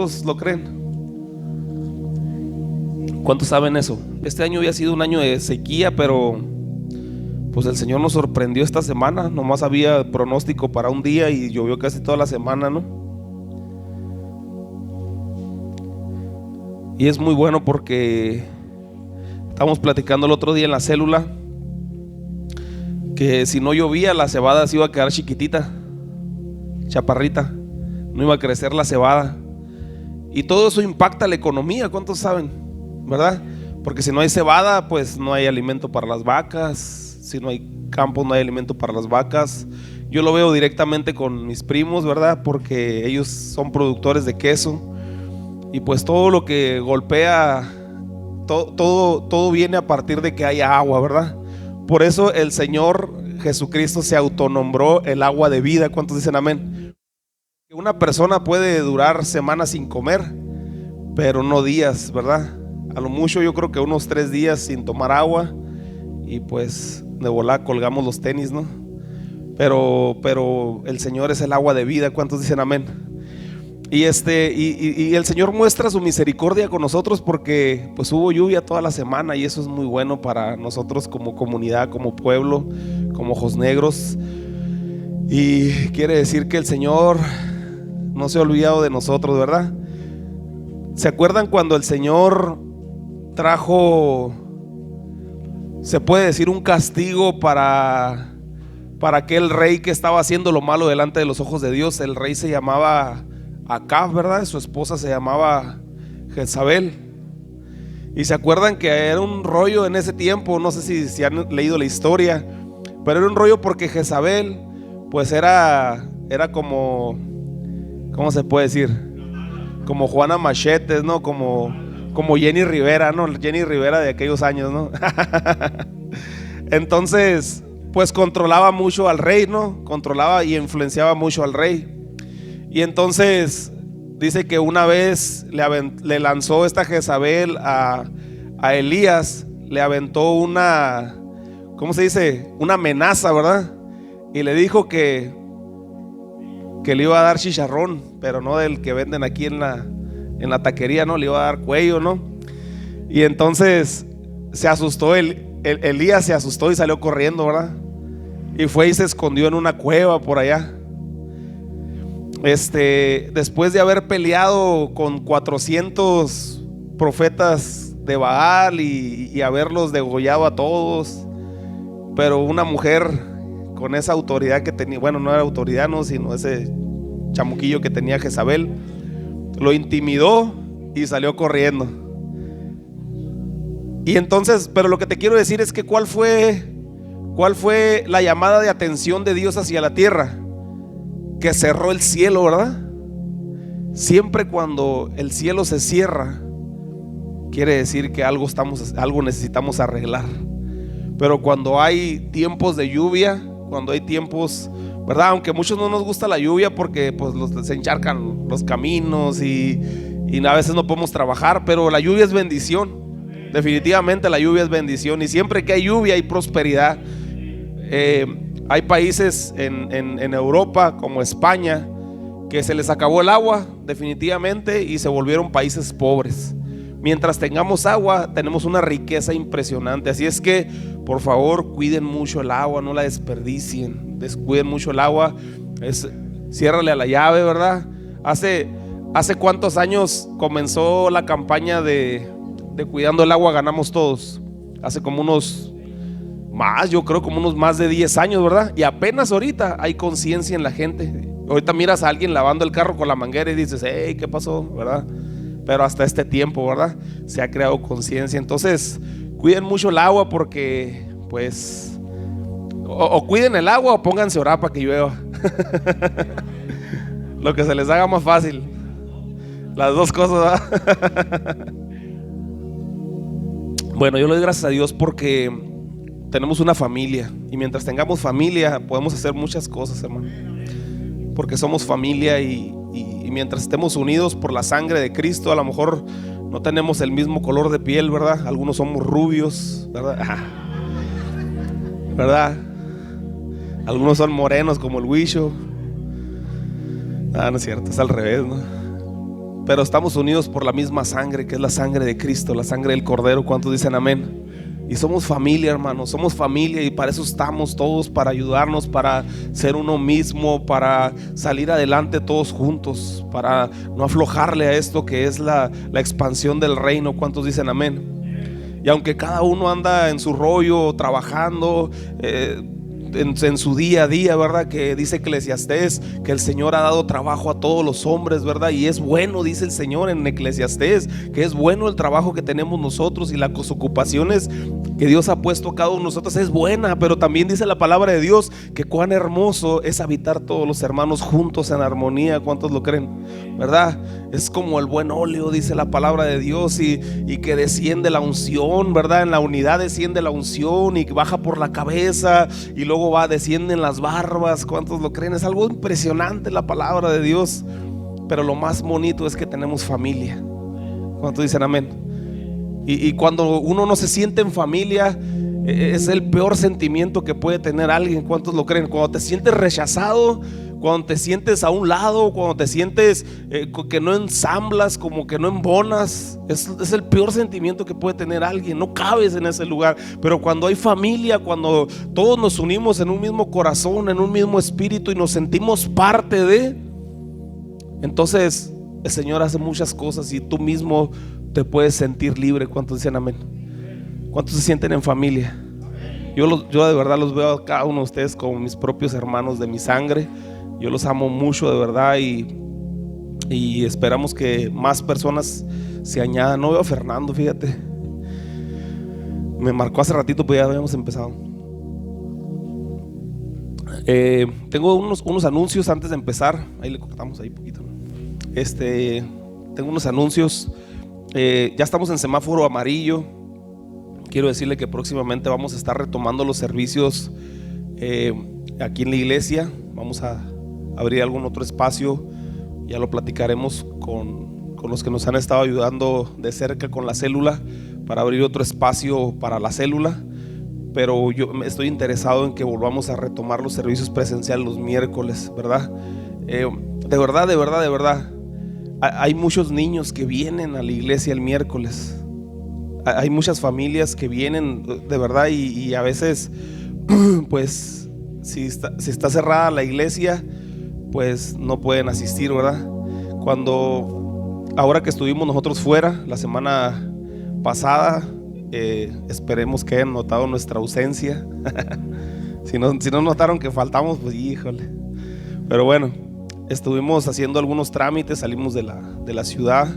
¿Cuántos lo creen? ¿Cuántos saben eso? Este año había sido un año de sequía, pero pues el Señor nos sorprendió esta semana. Nomás había pronóstico para un día y llovió casi toda la semana, ¿no? Y es muy bueno porque estábamos platicando el otro día en la célula que si no llovía la cebada se iba a quedar chiquitita, chaparrita, no iba a crecer la cebada. Y todo eso impacta la economía, ¿cuántos saben? ¿Verdad? Porque si no hay cebada, pues no hay alimento para las vacas. Si no hay campo, no hay alimento para las vacas. Yo lo veo directamente con mis primos, ¿verdad? Porque ellos son productores de queso. Y pues todo lo que golpea, todo viene a partir de que haya agua, ¿verdad? Por eso el Señor Jesucristo se autonombró el agua de vida. ¿Cuántos dicen amén? Una persona puede durar semanas sin comer, pero no días, ¿verdad? A lo mucho yo creo que unos 3 días sin tomar agua y pues de volada colgamos los tenis, ¿no? Pero el Señor es el agua de vida. ¿Cuántos dicen amén? Y el Señor muestra su misericordia con nosotros porque pues hubo lluvia toda la semana y eso es muy bueno para nosotros como comunidad, como pueblo, como ojos negros. Y quiere decir que el Señor no se ha olvidado de nosotros, ¿verdad? ¿Se acuerdan cuando el Señor trajo, se puede decir, un castigo para aquel rey que estaba haciendo lo malo delante de los ojos de Dios? El rey se llamaba Acab, ¿verdad? Su esposa se llamaba Jezabel. Y se acuerdan que era un rollo en ese tiempo, no sé si han leído la historia, pero era un rollo porque Jezabel pues era como, ¿cómo se puede decir? Como Juana Machetes, ¿no? Como Jenny Rivera, ¿no? Jenny Rivera de aquellos años, ¿no? Entonces pues controlaba mucho al rey, ¿no? Controlaba y influenciaba mucho al rey. Y entonces dice que una vez le lanzó esta Jezabel a Elías, le aventó una, ¿cómo se dice? Una amenaza, ¿verdad? Y le dijo que le iba a dar chicharrón, pero no del que venden aquí en la taquería, ¿no? Le iba a dar cuello, ¿no? Y entonces se asustó, Elías se asustó y salió corriendo, ¿verdad? Y fue y se escondió en una cueva por allá. Después de haber peleado con 400 profetas de Baal y haberlos degollado a todos, pero una mujer con esa autoridad que tenía, bueno, no era autoridad, no, sino ese chamuquillo que tenía Jezabel, lo intimidó y salió corriendo. Y entonces, pero lo que te quiero decir es que ¿cuál fue la llamada de atención de Dios hacia la tierra? Que cerró el cielo, ¿verdad? Siempre cuando el cielo se cierra, quiere decir que algo necesitamos arreglar. Pero cuando hay tiempos de lluvia, cuando hay tiempos, ¿verdad? Aunque a muchos no nos gusta la lluvia porque pues se encharcan los caminos y a veces no podemos trabajar, pero la lluvia es bendición. Definitivamente la lluvia es bendición y siempre que hay lluvia hay prosperidad. Hay países en Europa como España que se les acabó el agua definitivamente y se volvieron países pobres. Mientras tengamos agua tenemos una riqueza impresionante. Así es que por favor cuiden mucho el agua, no la desperdicien, descuiden mucho el agua. Ciérrale a la llave, ¿verdad? Hace cuántos años comenzó la campaña de cuidando el agua ganamos todos. Hace como yo creo como unos más de 10 años, ¿verdad? Y apenas ahorita hay conciencia en la gente. Ahorita miras a alguien lavando el carro con la manguera y dices, hey, ¿qué pasó? ¿Verdad? Pero hasta este tiempo, ¿verdad? Se ha creado conciencia. Entonces, cuiden mucho el agua porque, pues, o cuiden el agua o pónganse a orar para que llueva. Lo que se les haga más fácil. Las dos cosas, ¿verdad? Bueno, yo le doy gracias a Dios porque tenemos una familia y mientras tengamos familia podemos hacer muchas cosas, hermano, porque somos familia y mientras estemos unidos por la sangre de Cristo, a lo mejor no tenemos el mismo color de piel, ¿verdad? Algunos somos rubios, ¿verdad? ¿Verdad? Algunos son morenos como el Huicho. No es cierto, es al revés, ¿no? pero estamos unidos por la misma sangre, que es la sangre de Cristo, la sangre del Cordero. ¿Cuántos dicen amén? Y somos familia, hermanos, somos familia, y para eso estamos todos, para ayudarnos, para ser uno mismo, para salir adelante todos juntos, para no aflojarle a esto que es la expansión del reino. ¿Cuántos dicen amén? Y aunque cada uno anda en su rollo, trabajando, en su día a día, ¿verdad? Que dice Eclesiastés que el Señor ha dado trabajo a todos los hombres, ¿verdad? Y es bueno, dice el Señor en Eclesiastés, que es bueno el trabajo que tenemos nosotros y las ocupaciones que Dios ha puesto a cada uno de nosotros es buena. Pero también dice la palabra de Dios que cuán hermoso es habitar todos los hermanos juntos en armonía. ¿Cuántos lo creen? ¿Verdad? Es como el buen óleo, dice la palabra de Dios, y que desciende la unción, ¿verdad? En la unidad desciende la unción y baja por la cabeza y luego descienden las barbas. ¿Cuántos lo creen? Es algo impresionante la palabra de Dios. Pero lo más bonito es que tenemos familia. ¿Cuántos dicen amén? Y cuando uno no se siente en familia, es el peor sentimiento que puede tener alguien. ¿Cuántos lo creen? Cuando te sientes rechazado, cuando te sientes a un lado, cuando te sientes que no ensamblas, como que no embonas, es el peor sentimiento que puede tener alguien. No cabes en ese lugar. Pero cuando hay familia, cuando todos nos unimos en un mismo corazón, en un mismo espíritu, y nos sentimos parte de, entonces el Señor hace muchas cosas y tú mismo te puedes sentir libre. ¿Cuántos dicen amén? ¿Cuántos se sienten en familia? Yo de verdad los veo a cada uno de ustedes como mis propios hermanos de mi sangre. Yo los amo mucho, de verdad, y esperamos que más personas se añadan. No veo a Fernando, fíjate, me marcó hace ratito, pues ya habíamos empezado. Tengo unos anuncios antes de empezar. Ahí le cortamos ahí poquito, ¿no? Tengo unos anuncios. Ya estamos en semáforo amarillo. Quiero decirle que próximamente vamos a estar retomando los servicios aquí en la iglesia. Vamos a abrir algún otro espacio. Ya lo platicaremos con los que nos han estado ayudando de cerca con la célula, para abrir otro espacio para la célula. Pero yo estoy interesado en que volvamos a retomar los servicios presenciales los miércoles, ¿verdad? De verdad, hay muchos niños que vienen a la iglesia el miércoles. Hay muchas familias que vienen, de verdad, y a veces pues si está cerrada la iglesia, pues no pueden asistir, ¿verdad? Ahora que estuvimos nosotros fuera la semana pasada, esperemos que hayan notado nuestra ausencia. si no notaron que faltamos, pues híjole. Pero bueno, estuvimos haciendo algunos trámites, salimos de la ciudad,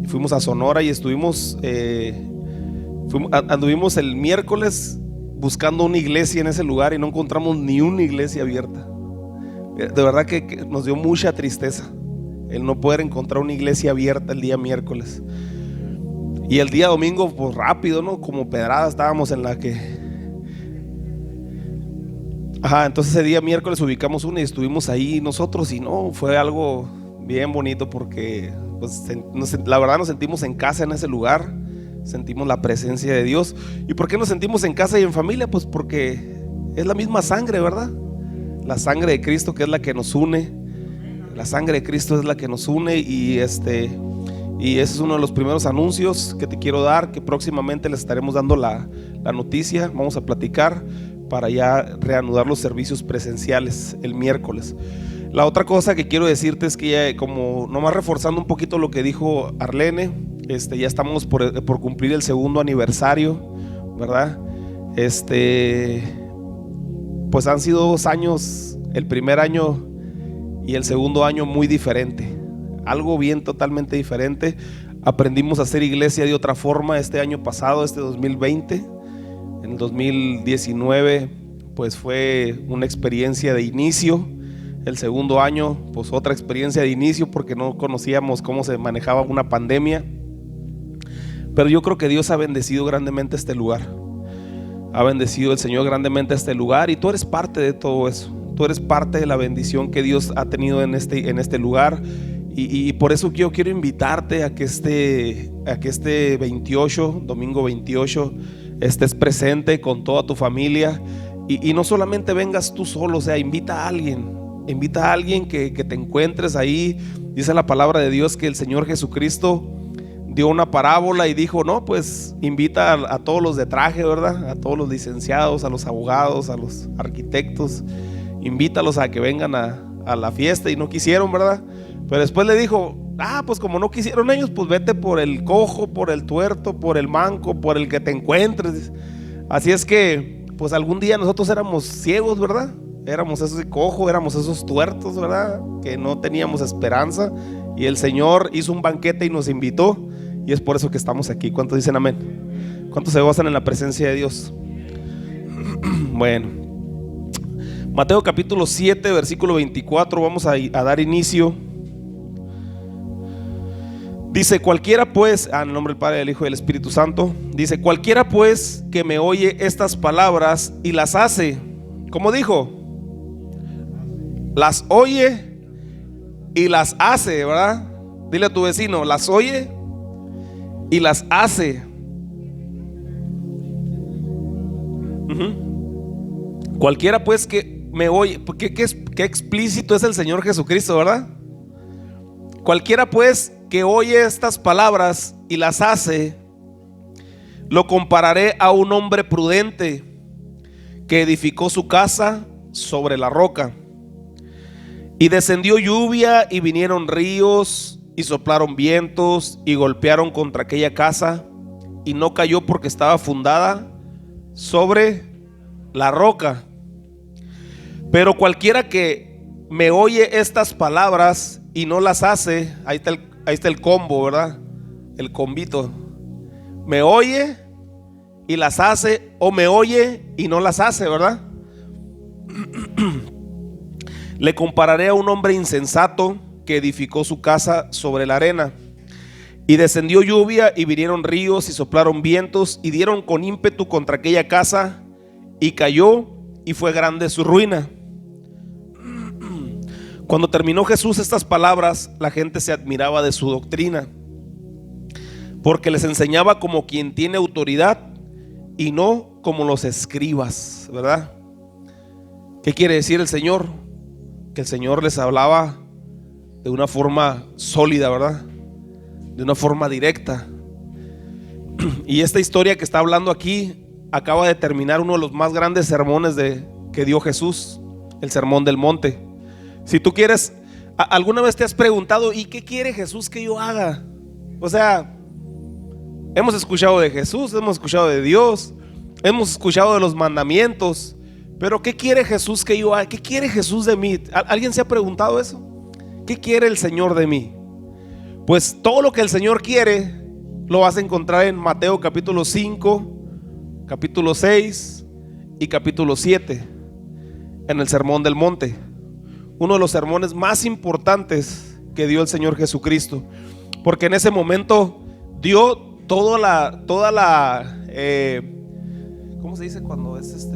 fuimos a Sonora y anduvimos el miércoles buscando una iglesia en ese lugar y no encontramos ni una iglesia abierta. De verdad que nos dio mucha tristeza el no poder encontrar una iglesia abierta el día miércoles. Y el día domingo, pues rápido, ¿no? Como pedrada estábamos en la que... entonces ese día miércoles ubicamos una y estuvimos ahí nosotros, y no, fue algo bien bonito porque pues, la verdad nos sentimos en casa en ese lugar, sentimos la presencia de Dios. ¿Y por qué nos sentimos en casa y en familia? Pues porque es la misma sangre, ¿verdad? La sangre de Cristo, que es la que nos une. La sangre de Cristo es la que nos une, y ese es uno de los primeros anuncios que te quiero dar, que próximamente les estaremos dando la noticia. Vamos a platicar para ya reanudar los servicios presenciales el miércoles. La otra cosa que quiero decirte es que ya, como nomás reforzando un poquito lo que dijo Arlene, ya estamos por cumplir el segundo aniversario, ¿verdad? Pues han sido 2 años, el primer año y el segundo año muy diferente, algo bien totalmente diferente. Aprendimos a hacer iglesia de otra forma este año pasado, 2020. En el 2019 pues fue una experiencia de inicio. El segundo año pues otra experiencia de inicio, porque no conocíamos cómo se manejaba una pandemia. Pero yo creo que Dios ha bendecido grandemente este lugar. Ha bendecido el Señor grandemente este lugar, y tú eres parte de todo eso. Tú eres parte de la bendición que Dios ha tenido en este lugar. Y por eso yo quiero invitarte a que este 28, domingo 28, estés presente con toda tu familia. Y no solamente vengas tú solo, o sea, invita a alguien. invita a alguien que te encuentres ahí. Dice la palabra de Dios que el Señor Jesucristo dio una parábola y dijo, no, pues invita a todos los de traje, ¿verdad? A todos los licenciados, a los abogados, a los arquitectos, invítalos a que vengan a la fiesta, y no quisieron, ¿verdad? Pero después le dijo, pues como no quisieron ellos, pues vete por el cojo, por el tuerto, por el manco, por el que te encuentres. Así es que, pues algún día nosotros éramos ciegos, ¿verdad? Éramos esos cojos, éramos esos tuertos, ¿verdad? Que no teníamos esperanza, y el Señor hizo un banquete y nos invitó, y es por eso que estamos aquí. ¿Cuántos dicen amén? ¿Cuántos se gozan en la presencia de Dios? Bueno, Mateo capítulo 7, versículo 24, vamos a dar inicio. Dice, cualquiera pues, en el nombre del Padre, del Hijo y del Espíritu Santo, dice, cualquiera pues que me oye estas palabras y las hace, ¿cómo dijo? Las oye y las hace, ¿verdad? Dile a tu vecino, las oye y las hace. Cualquiera pues que me oye, qué explícito es el Señor Jesucristo, ¿verdad? Cualquiera pues que oye estas palabras y las hace, lo compararé a un hombre prudente que edificó su casa sobre la roca. Y descendió lluvia y vinieron ríos y soplaron vientos y golpearon contra aquella casa, y no cayó porque estaba fundada sobre la roca. Pero cualquiera que me oye estas palabras y no las hace, ahí está el combo, ¿verdad? El combito. Me oye y las hace, o me oye y no las hace, ¿verdad? Le compararé a un hombre insensato que edificó su casa sobre la arena. Y descendió lluvia y vinieron ríos y soplaron vientos y dieron con ímpetu contra aquella casa, y cayó, y fue grande su ruina. Cuando terminó Jesús estas palabras, la gente se admiraba de su doctrina, porque les enseñaba como quien tiene autoridad y no como los escribas, ¿verdad? ¿Qué quiere decir el Señor? Que el Señor les hablaba de una forma sólida, ¿verdad? De una forma directa. Y esta historia que está hablando aquí acaba de terminar uno de los más grandes sermones que dio Jesús, el Sermón del Monte. Si tú quieres, ¿alguna vez te has preguntado, ¿y qué quiere Jesús que yo haga? O sea, hemos escuchado de Jesús, hemos escuchado de Dios, hemos escuchado de los mandamientos, pero ¿qué quiere Jesús que yo haga? ¿Qué quiere Jesús de mí? ¿Alguien se ha preguntado eso? ¿Qué quiere el Señor de mí? Pues todo lo que el Señor quiere lo vas a encontrar en Mateo capítulo 5, capítulo 6 y capítulo 7, en el Sermón del Monte. Uno de los sermones más importantes que dio el Señor Jesucristo, porque en ese momento dio toda la ¿cómo se dice cuando es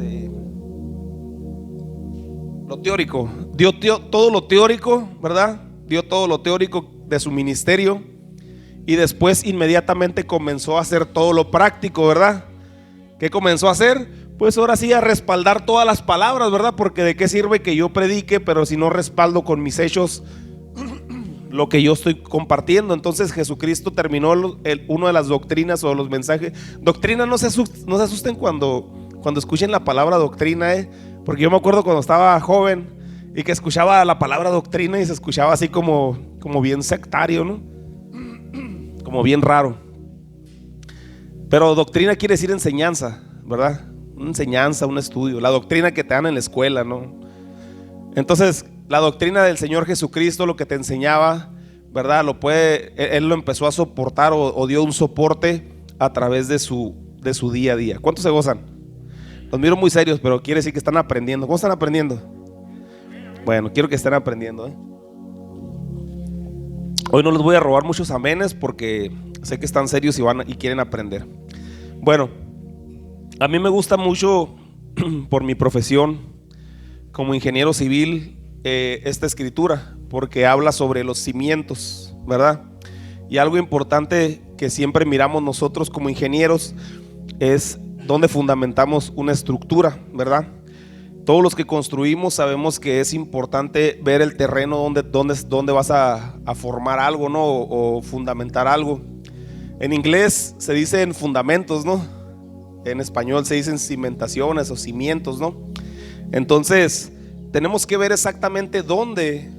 lo teórico? Dio todo lo teórico, ¿verdad? Dio todo lo teórico de su ministerio, y después inmediatamente comenzó a hacer todo lo práctico, ¿verdad? ¿Qué comenzó a hacer? Pues ahora sí a respaldar todas las palabras, ¿verdad? Porque de qué sirve que yo predique, pero si no respaldo con mis hechos lo que yo estoy compartiendo. Entonces Jesucristo terminó una de las doctrinas o los mensajes. Doctrina, no se asusten cuando escuchen la palabra doctrina, porque yo me acuerdo cuando estaba joven y que escuchaba la palabra doctrina y se escuchaba así como bien sectario, ¿no? Como bien raro. Pero doctrina quiere decir enseñanza, ¿verdad? Una enseñanza, un estudio, la doctrina que te dan en la escuela, ¿no? Entonces, la doctrina del Señor Jesucristo, lo que te enseñaba, ¿verdad? Él lo empezó a soportar o dio un soporte a través de su día a día. ¿Cuántos se gozan? Los miro muy serios, pero quiere decir que están aprendiendo. ¿Cómo están aprendiendo? Bueno, quiero que estén aprendiendo, Hoy no les voy a robar muchos amenes porque sé que están serios y quieren aprender. Bueno, a mí me gusta mucho por mi profesión como ingeniero civil esta escritura, porque habla sobre los cimientos, ¿verdad? Y algo importante que siempre miramos nosotros como ingenieros es dónde fundamentamos una estructura, ¿verdad? Todos los que construimos sabemos que es importante ver el terreno donde vas a formar algo, ¿no? O fundamentar algo. En inglés se dicen fundamentos, ¿no? En español se dicen cimentaciones o cimientos, ¿no? Entonces tenemos que ver exactamente dónde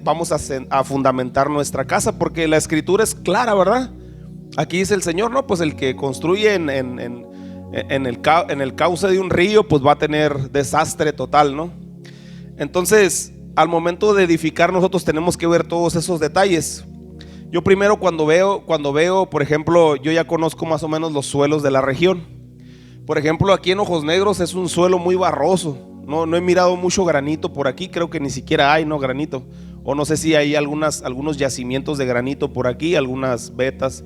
vamos a fundamentar nuestra casa, porque la escritura es clara, ¿verdad? Aquí dice el Señor, no, pues el que construye en el cauce de un río, pues va a tener desastre total, ¿no? Entonces, al momento de edificar, nosotros tenemos que ver todos esos detalles. Yo primero cuando veo, por ejemplo, yo ya conozco más o menos los suelos de la región. Por ejemplo, aquí en Ojos Negros es un suelo muy barroso. No he mirado mucho granito por aquí, creo que ni siquiera hay, ¿no? Granito. O no sé si hay algunos yacimientos de granito por aquí, algunas vetas.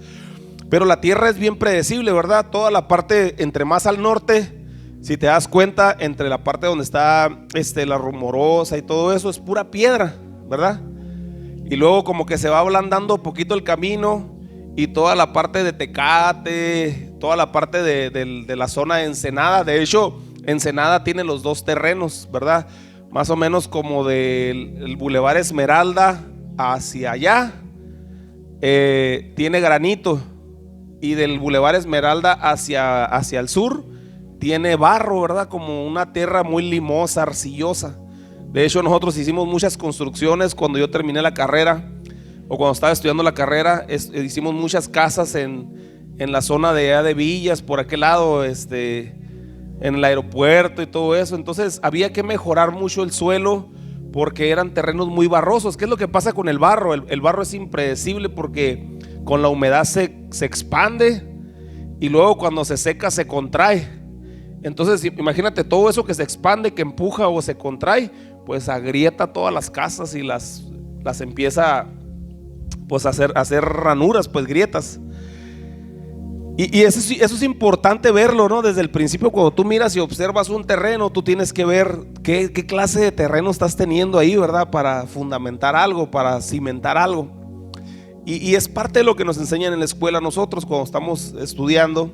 Pero la tierra es bien predecible, ¿verdad? Toda la parte entre más al norte, si te das cuenta, entre la parte donde está la Rumorosa y todo eso, es pura piedra, ¿verdad? Y luego como que se va ablandando poquito el camino, y toda la parte de Tecate, toda la parte de la zona de Ensenada. De hecho, Ensenada tiene los dos terrenos, ¿verdad? Más o menos como del Boulevard Esmeralda hacia allá, tiene granito. Y del Boulevard Esmeralda hacia el sur tiene barro, ¿verdad? Como una tierra muy limosa, arcillosa. De hecho, nosotros hicimos muchas construcciones cuando yo terminé la carrera, o cuando estaba estudiando la carrera. Hicimos muchas casas en la zona de Villas, por aquel lado, en el aeropuerto y todo eso. Entonces había que mejorar mucho el suelo, porque eran terrenos muy barrosos. ¿Qué es lo que pasa con el barro? El barro es impredecible, porque con la humedad se expande, y luego cuando se seca se contrae. Entonces imagínate, todo eso que se expande, que empuja o se contrae, pues agrieta todas las casas y las empieza pues a hacer ranuras, pues grietas. Y eso es importante verlo, ¿no? Desde el principio, cuando tú miras y observas un terreno, tú tienes que ver qué clase de terreno estás teniendo ahí, ¿verdad? Para fundamentar algo, para cimentar algo. Y es parte de lo que nos enseñan en la escuela. Nosotros cuando estamos estudiando,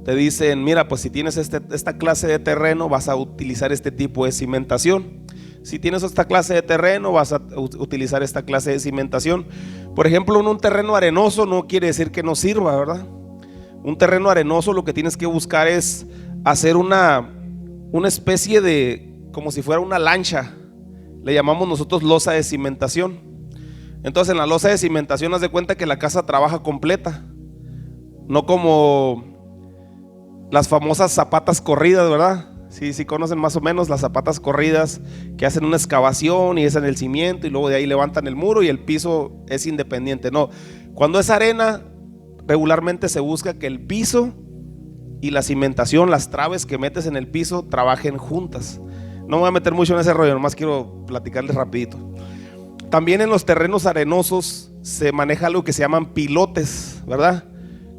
te dicen, mira, pues si tienes esta clase de terreno, vas a utilizar este tipo de cimentación. Si tienes esta clase de terreno, vas a utilizar esta clase de cimentación. Por ejemplo, en un terreno arenoso no quiere decir que no sirva, ¿verdad? Un terreno arenoso, lo que tienes que buscar es hacer una especie de, como si fuera una lancha. Le llamamos nosotros losa de cimentación. Entonces en la losa de cimentación haz de cuenta que la casa trabaja completa, no como las famosas zapatas corridas, ¿verdad? Sí conocen más o menos las zapatas corridas, que hacen una excavación y es en el cimiento, y luego de ahí levantan el muro y el piso es independiente. No, cuando es arena, regularmente se busca que el piso y la cimentación, las traves que metes en el piso, trabajen juntas. No me voy a meter mucho en ese rollo, nomás quiero platicarles rapidito. También en los terrenos arenosos se maneja algo que se llaman pilotes, ¿verdad?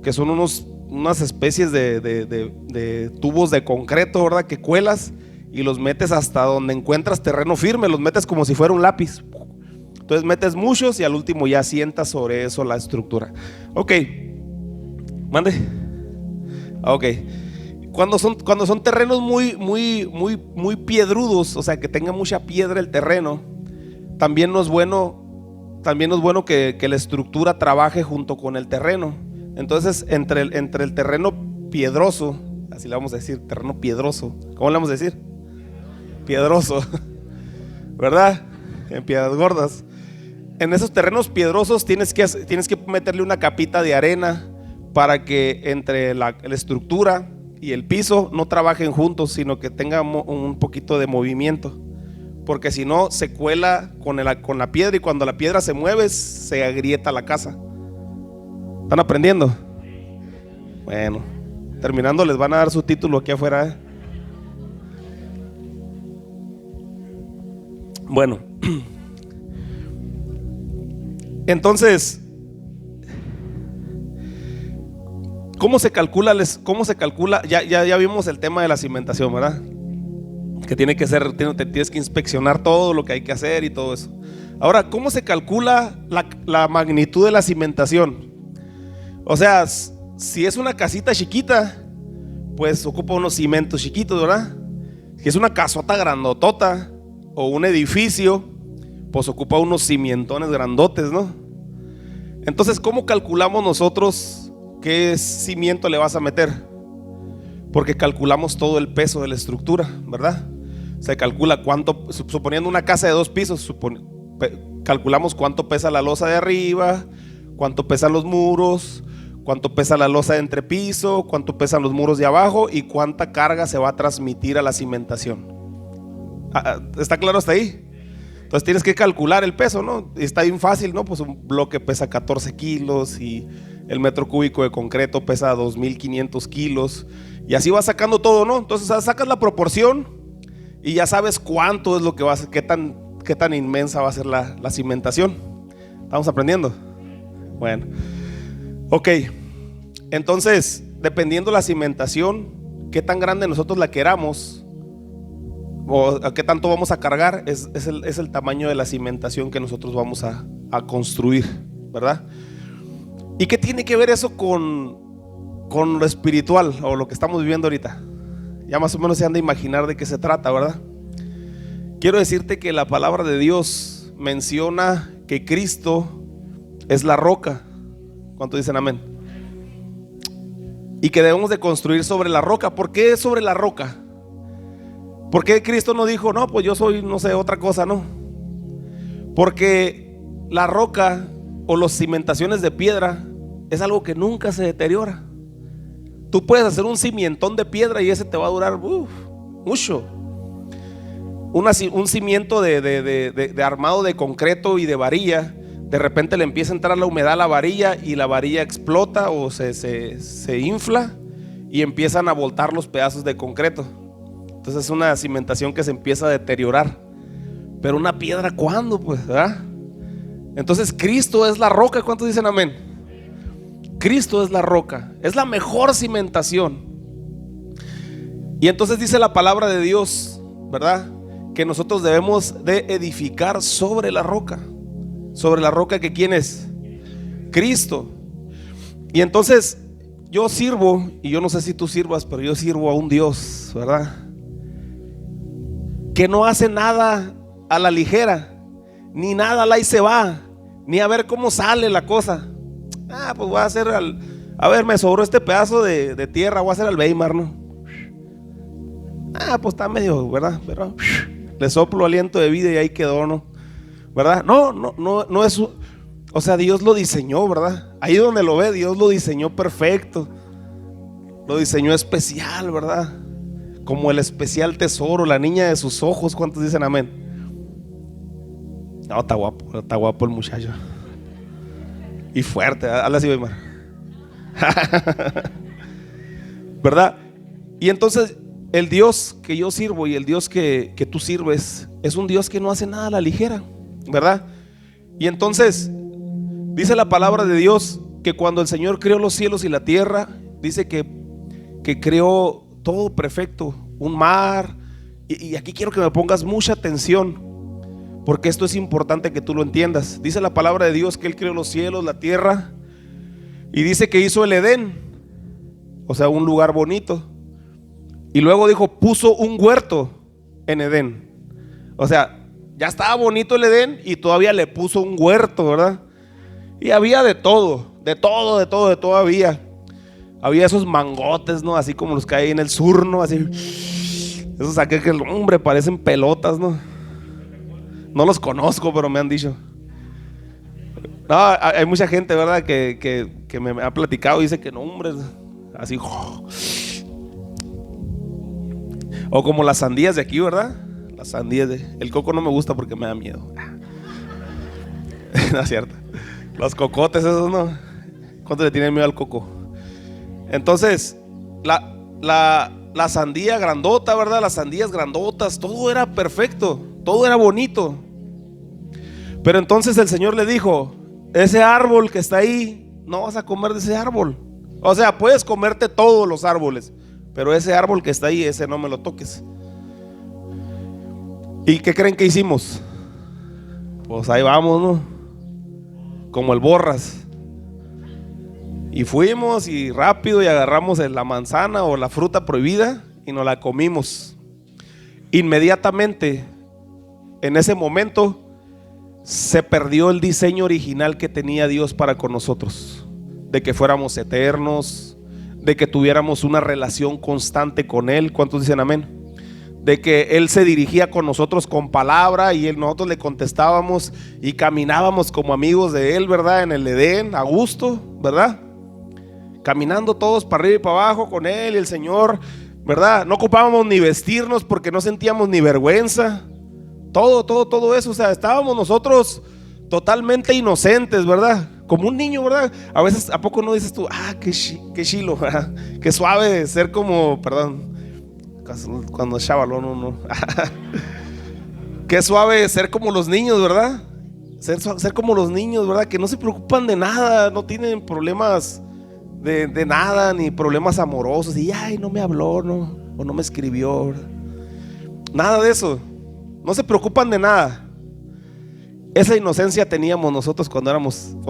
Que son unas especies de tubos de concreto, ¿verdad? Que cuelas y los metes hasta donde encuentras terreno firme, los metes como si fuera un lápiz. Entonces metes muchos y al último ya sientas sobre eso la estructura. Ok, mande. Ok. Cuando son terrenos muy piedrudos, o sea que tenga mucha piedra el terreno, también no es bueno que la estructura trabaje junto con el terreno. Entonces entre el terreno piedroso, así le vamos a decir, terreno piedroso, ¿cómo le vamos a decir? Piedroso, ¿verdad? En Piedras Gordas. En esos terrenos piedrosos tienes que meterle una capita de arena para que entre la estructura y el piso no trabajen juntos, sino que tengan un poquito de movimiento. Porque si no, se cuela con la piedra, y cuando la piedra se mueve, se agrieta la casa. ¿Están aprendiendo? Bueno, terminando les van a dar su título aquí afuera, ¿eh? Bueno, entonces, ¿cómo se calcula? Ya vimos el tema de la cimentación, ¿verdad? Que tienes que inspeccionar todo lo que hay que hacer y todo eso. Ahora, ¿cómo se calcula la magnitud de la cimentación? O sea, si es una casita chiquita, pues ocupa unos cimientos chiquitos, ¿verdad? Si es una casota grandotota o un edificio, pues ocupa unos cimientones grandotes, ¿no? Entonces, ¿cómo calculamos nosotros qué cimiento le vas a meter? Porque calculamos todo el peso de la estructura, ¿verdad? Se calcula cuánto, suponiendo una casa de 2 pisos, calculamos cuánto pesa la losa de arriba, cuánto pesan los muros, cuánto pesa la losa de entrepiso, cuánto pesan los muros de abajo y cuánta carga se va a transmitir a la cimentación. ¿Está claro hasta ahí? Entonces tienes que calcular el peso, ¿no? Y está bien fácil, ¿no? Pues un bloque pesa 14 kilos y el metro cúbico de concreto pesa 2.500 kilos. Y así vas sacando todo, ¿no? Entonces sacas la proporción y ya sabes cuánto es lo que va a ser, qué tan inmensa va a ser la cimentación. ¿Estamos aprendiendo? Bueno, ok. Entonces, dependiendo la cimentación, qué tan grande nosotros la queramos o a qué tanto vamos a cargar, es el tamaño de la cimentación que nosotros vamos a construir, ¿verdad? ¿Y qué tiene que ver eso con lo espiritual o lo que estamos viviendo ahorita? Ya más o menos se han de imaginar de qué se trata, ¿verdad? Quiero decirte que la palabra de Dios menciona que Cristo es la roca. ¿Cuántos dicen amén? Y que debemos de construir sobre la roca. ¿Por qué sobre la roca? ¿Por qué Cristo no dijo, no, pues yo soy, no sé, otra cosa? No. Porque la roca o las cimentaciones de piedra es algo que nunca se deteriora. Tú puedes hacer un cimientón de piedra y ese te va a durar mucho. Un cimiento de armado de concreto y de varilla, de repente le empieza a entrar la humedad a la varilla y la varilla explota o se infla y empiezan a voltar los pedazos de concreto. Entonces es una cimentación que se empieza a deteriorar. Pero una piedra, ¿cuándo? Pues, ¿verdad? Entonces Cristo es la roca. ¿Cuántos dicen amén? Cristo es la roca, es la mejor cimentación. Y entonces dice la palabra de Dios, ¿verdad? Que nosotros debemos de edificar sobre la roca. Sobre la roca, que ¿quién es? Cristo. Y entonces yo sirvo, y yo no sé si tú sirvas, pero yo sirvo a un Dios, ¿verdad? Que no hace nada a la ligera, ni nada al ahí se va, ni a ver cómo sale la cosa. Pues voy a hacer a ver, me sobró este pedazo de tierra, voy a hacer al Weimar, ¿no? Pues está medio, ¿verdad? Pero le soplo aliento de vida y ahí quedó, ¿no? ¿Verdad? No es, o sea, Dios lo diseñó, ¿verdad? Ahí donde lo ve, Dios lo diseñó perfecto. Lo diseñó especial, ¿verdad? Como el especial tesoro, la niña de sus ojos. ¿Cuántos dicen amén? No, está guapo el muchacho. Y fuerte, hazle así, Weimar. ¿Verdad? Y entonces el Dios que yo sirvo y el Dios que tú sirves es un Dios que no hace nada a la ligera, ¿verdad? Y entonces dice la palabra de Dios que cuando el Señor creó los cielos y la tierra, dice que creó todo perfecto, un mar. Y aquí quiero que me pongas mucha atención, porque esto es importante que tú lo entiendas. Dice la palabra de Dios que Él creó los cielos, la tierra, y dice que hizo el Edén, o sea, un lugar bonito. Y luego dijo, puso un huerto en Edén. O sea, ya estaba bonito el Edén y todavía le puso un huerto, ¿verdad? Y había de todo había. Había esos mangotes, ¿no? Así como los que hay en el sur, ¿no? Así, esos aquí que, hombre, parecen pelotas, ¿no? No los conozco, pero me han dicho. No, hay mucha gente, ¿verdad? Que me ha platicado y dice que no, hombre, así. O como las sandías de aquí, ¿verdad? Las sandías el coco no me gusta porque me da miedo. No es cierto. Los cocotes esos, ¿no? ¿Cuánto le tienen miedo al coco? Entonces, la sandía grandota, ¿verdad? Las sandías grandotas, todo era perfecto, todo era bonito. Pero entonces el Señor le dijo, ese árbol que está ahí, no vas a comer de ese árbol. O sea, puedes comerte todos los árboles, pero ese árbol que está ahí, ese no me lo toques. ¿Y qué creen que hicimos? Pues ahí vamos, ¿no? Como el borras. Y fuimos y rápido y agarramos la manzana o la fruta prohibida y nos la comimos. Inmediatamente, en ese momento, se perdió el diseño original que tenía Dios para con nosotros, de que fuéramos eternos, de que tuviéramos una relación constante con Él. ¿Cuántos dicen amén? De que Él se dirigía con nosotros con palabra y nosotros le contestábamos y caminábamos como amigos de Él, ¿verdad? En el Edén, a gusto, ¿verdad? Caminando todos para arriba y para abajo con Él y el Señor, ¿verdad? No ocupábamos ni vestirnos porque no sentíamos ni vergüenza. Todo eso, o sea, estábamos nosotros totalmente inocentes, ¿verdad? Como un niño, ¿verdad? A veces, ¿a poco no dices tú, qué chilo, ¿verdad? Qué suave ser como, perdón, cuando es chavalón uno, qué suave ser como los niños, ¿verdad? Ser como los niños, ¿verdad? Que no se preocupan de nada, no tienen problemas de nada, ni problemas amorosos, y no me habló, no, o no me escribió, ¿verdad? Nada de eso. No se preocupan de nada. Esa inocencia teníamos nosotros cuando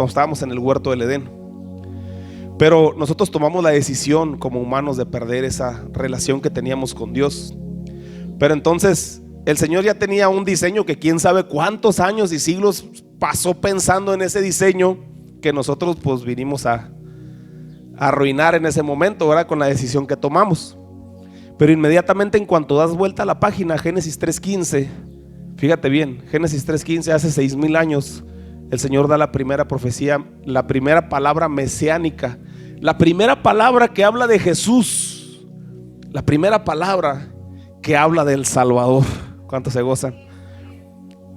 estábamos en el huerto del Edén. Pero nosotros tomamos la decisión como humanos de perder esa relación que teníamos con Dios. Pero entonces el Señor ya tenía un diseño que quién sabe cuántos años y siglos pasó pensando en ese diseño, que nosotros pues vinimos a arruinar en ese momento, ¿verdad? Con la decisión que tomamos. Pero inmediatamente, en cuanto das vuelta a la página, Génesis 3:15, fíjate bien, Génesis 3:15, hace 6,000 años el Señor da la primera profecía, la primera palabra mesiánica, la primera palabra que habla de Jesús, la primera palabra que habla del Salvador. ¿Cuántos se gozan?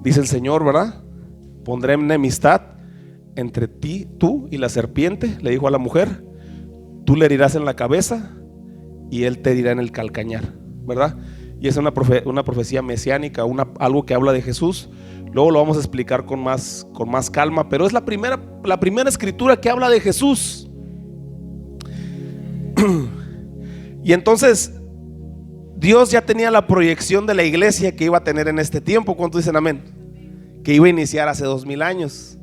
Dice el Señor, ¿verdad? Pondré enemistad entre ti, tú y la serpiente, le dijo a la mujer. Tú le herirás en la cabeza y él te herirá en el calcañar, ¿verdad? Y es una profecía mesiánica, algo que habla de Jesús. Luego lo vamos a explicar con más calma, pero es la primera escritura que habla de Jesús. Y entonces Dios ya tenía la proyección de la iglesia que iba a tener en este tiempo. ¿Cuántos dicen amén? Que iba a iniciar hace 2,000 años,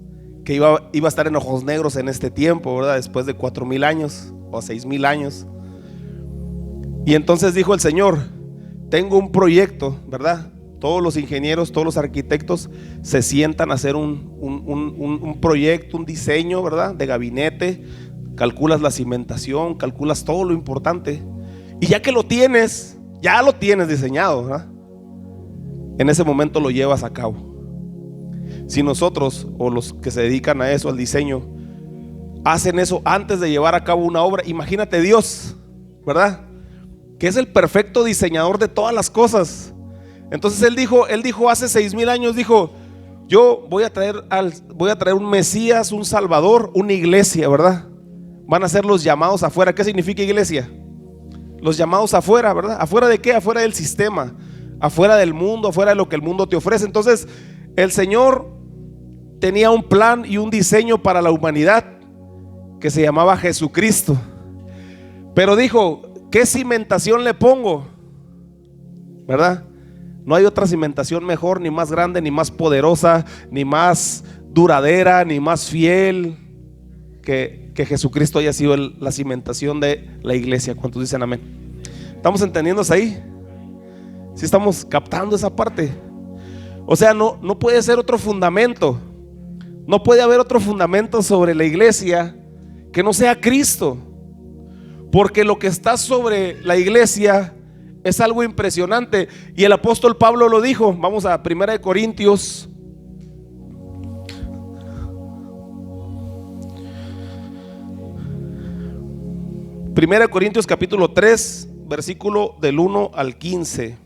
que iba a estar en ojos negros en este tiempo, ¿verdad? Después de 4,000 años o 6,000 años. Y entonces dijo el Señor: tengo un proyecto, ¿verdad? Todos los ingenieros, todos los arquitectos se sientan a hacer un proyecto, un diseño, ¿verdad? De gabinete. Calculas la cimentación, calculas todo lo importante. Y ya que ya lo tienes diseñado, ¿verdad? En ese momento lo llevas a cabo. Si nosotros, o los que se dedican a eso, al diseño, hacen eso antes de llevar a cabo una obra, imagínate Dios, ¿verdad? Que es el perfecto diseñador de todas las cosas. Entonces él dijo hace 6,000 años, dijo: yo voy a traer un Mesías, un Salvador, una iglesia, ¿verdad? Van a ser los llamados afuera. ¿Qué significa iglesia? Los llamados afuera, ¿verdad? ¿Afuera de qué? Afuera del sistema, afuera del mundo, afuera de lo que el mundo te ofrece. Entonces el Señor tenía un plan y un diseño para la humanidad que se llamaba Jesucristo. Pero dijo: ¿qué cimentación le pongo? ¿Verdad? No hay otra cimentación mejor, ni más grande, ni más poderosa, ni más duradera, ni más fiel que Jesucristo haya sido la cimentación de la iglesia. ¿Cuántos dicen amén? ¿Estamos entendiéndose ahí? ¿Sí estamos captando esa parte? O sea, no puede ser otro fundamento. No puede haber otro fundamento sobre la iglesia que no sea Cristo. Porque lo que está sobre la iglesia es algo impresionante. Y el apóstol Pablo lo dijo. Vamos a 1 Corintios. Primera de Corintios capítulo 3, versículo del 1 al 15.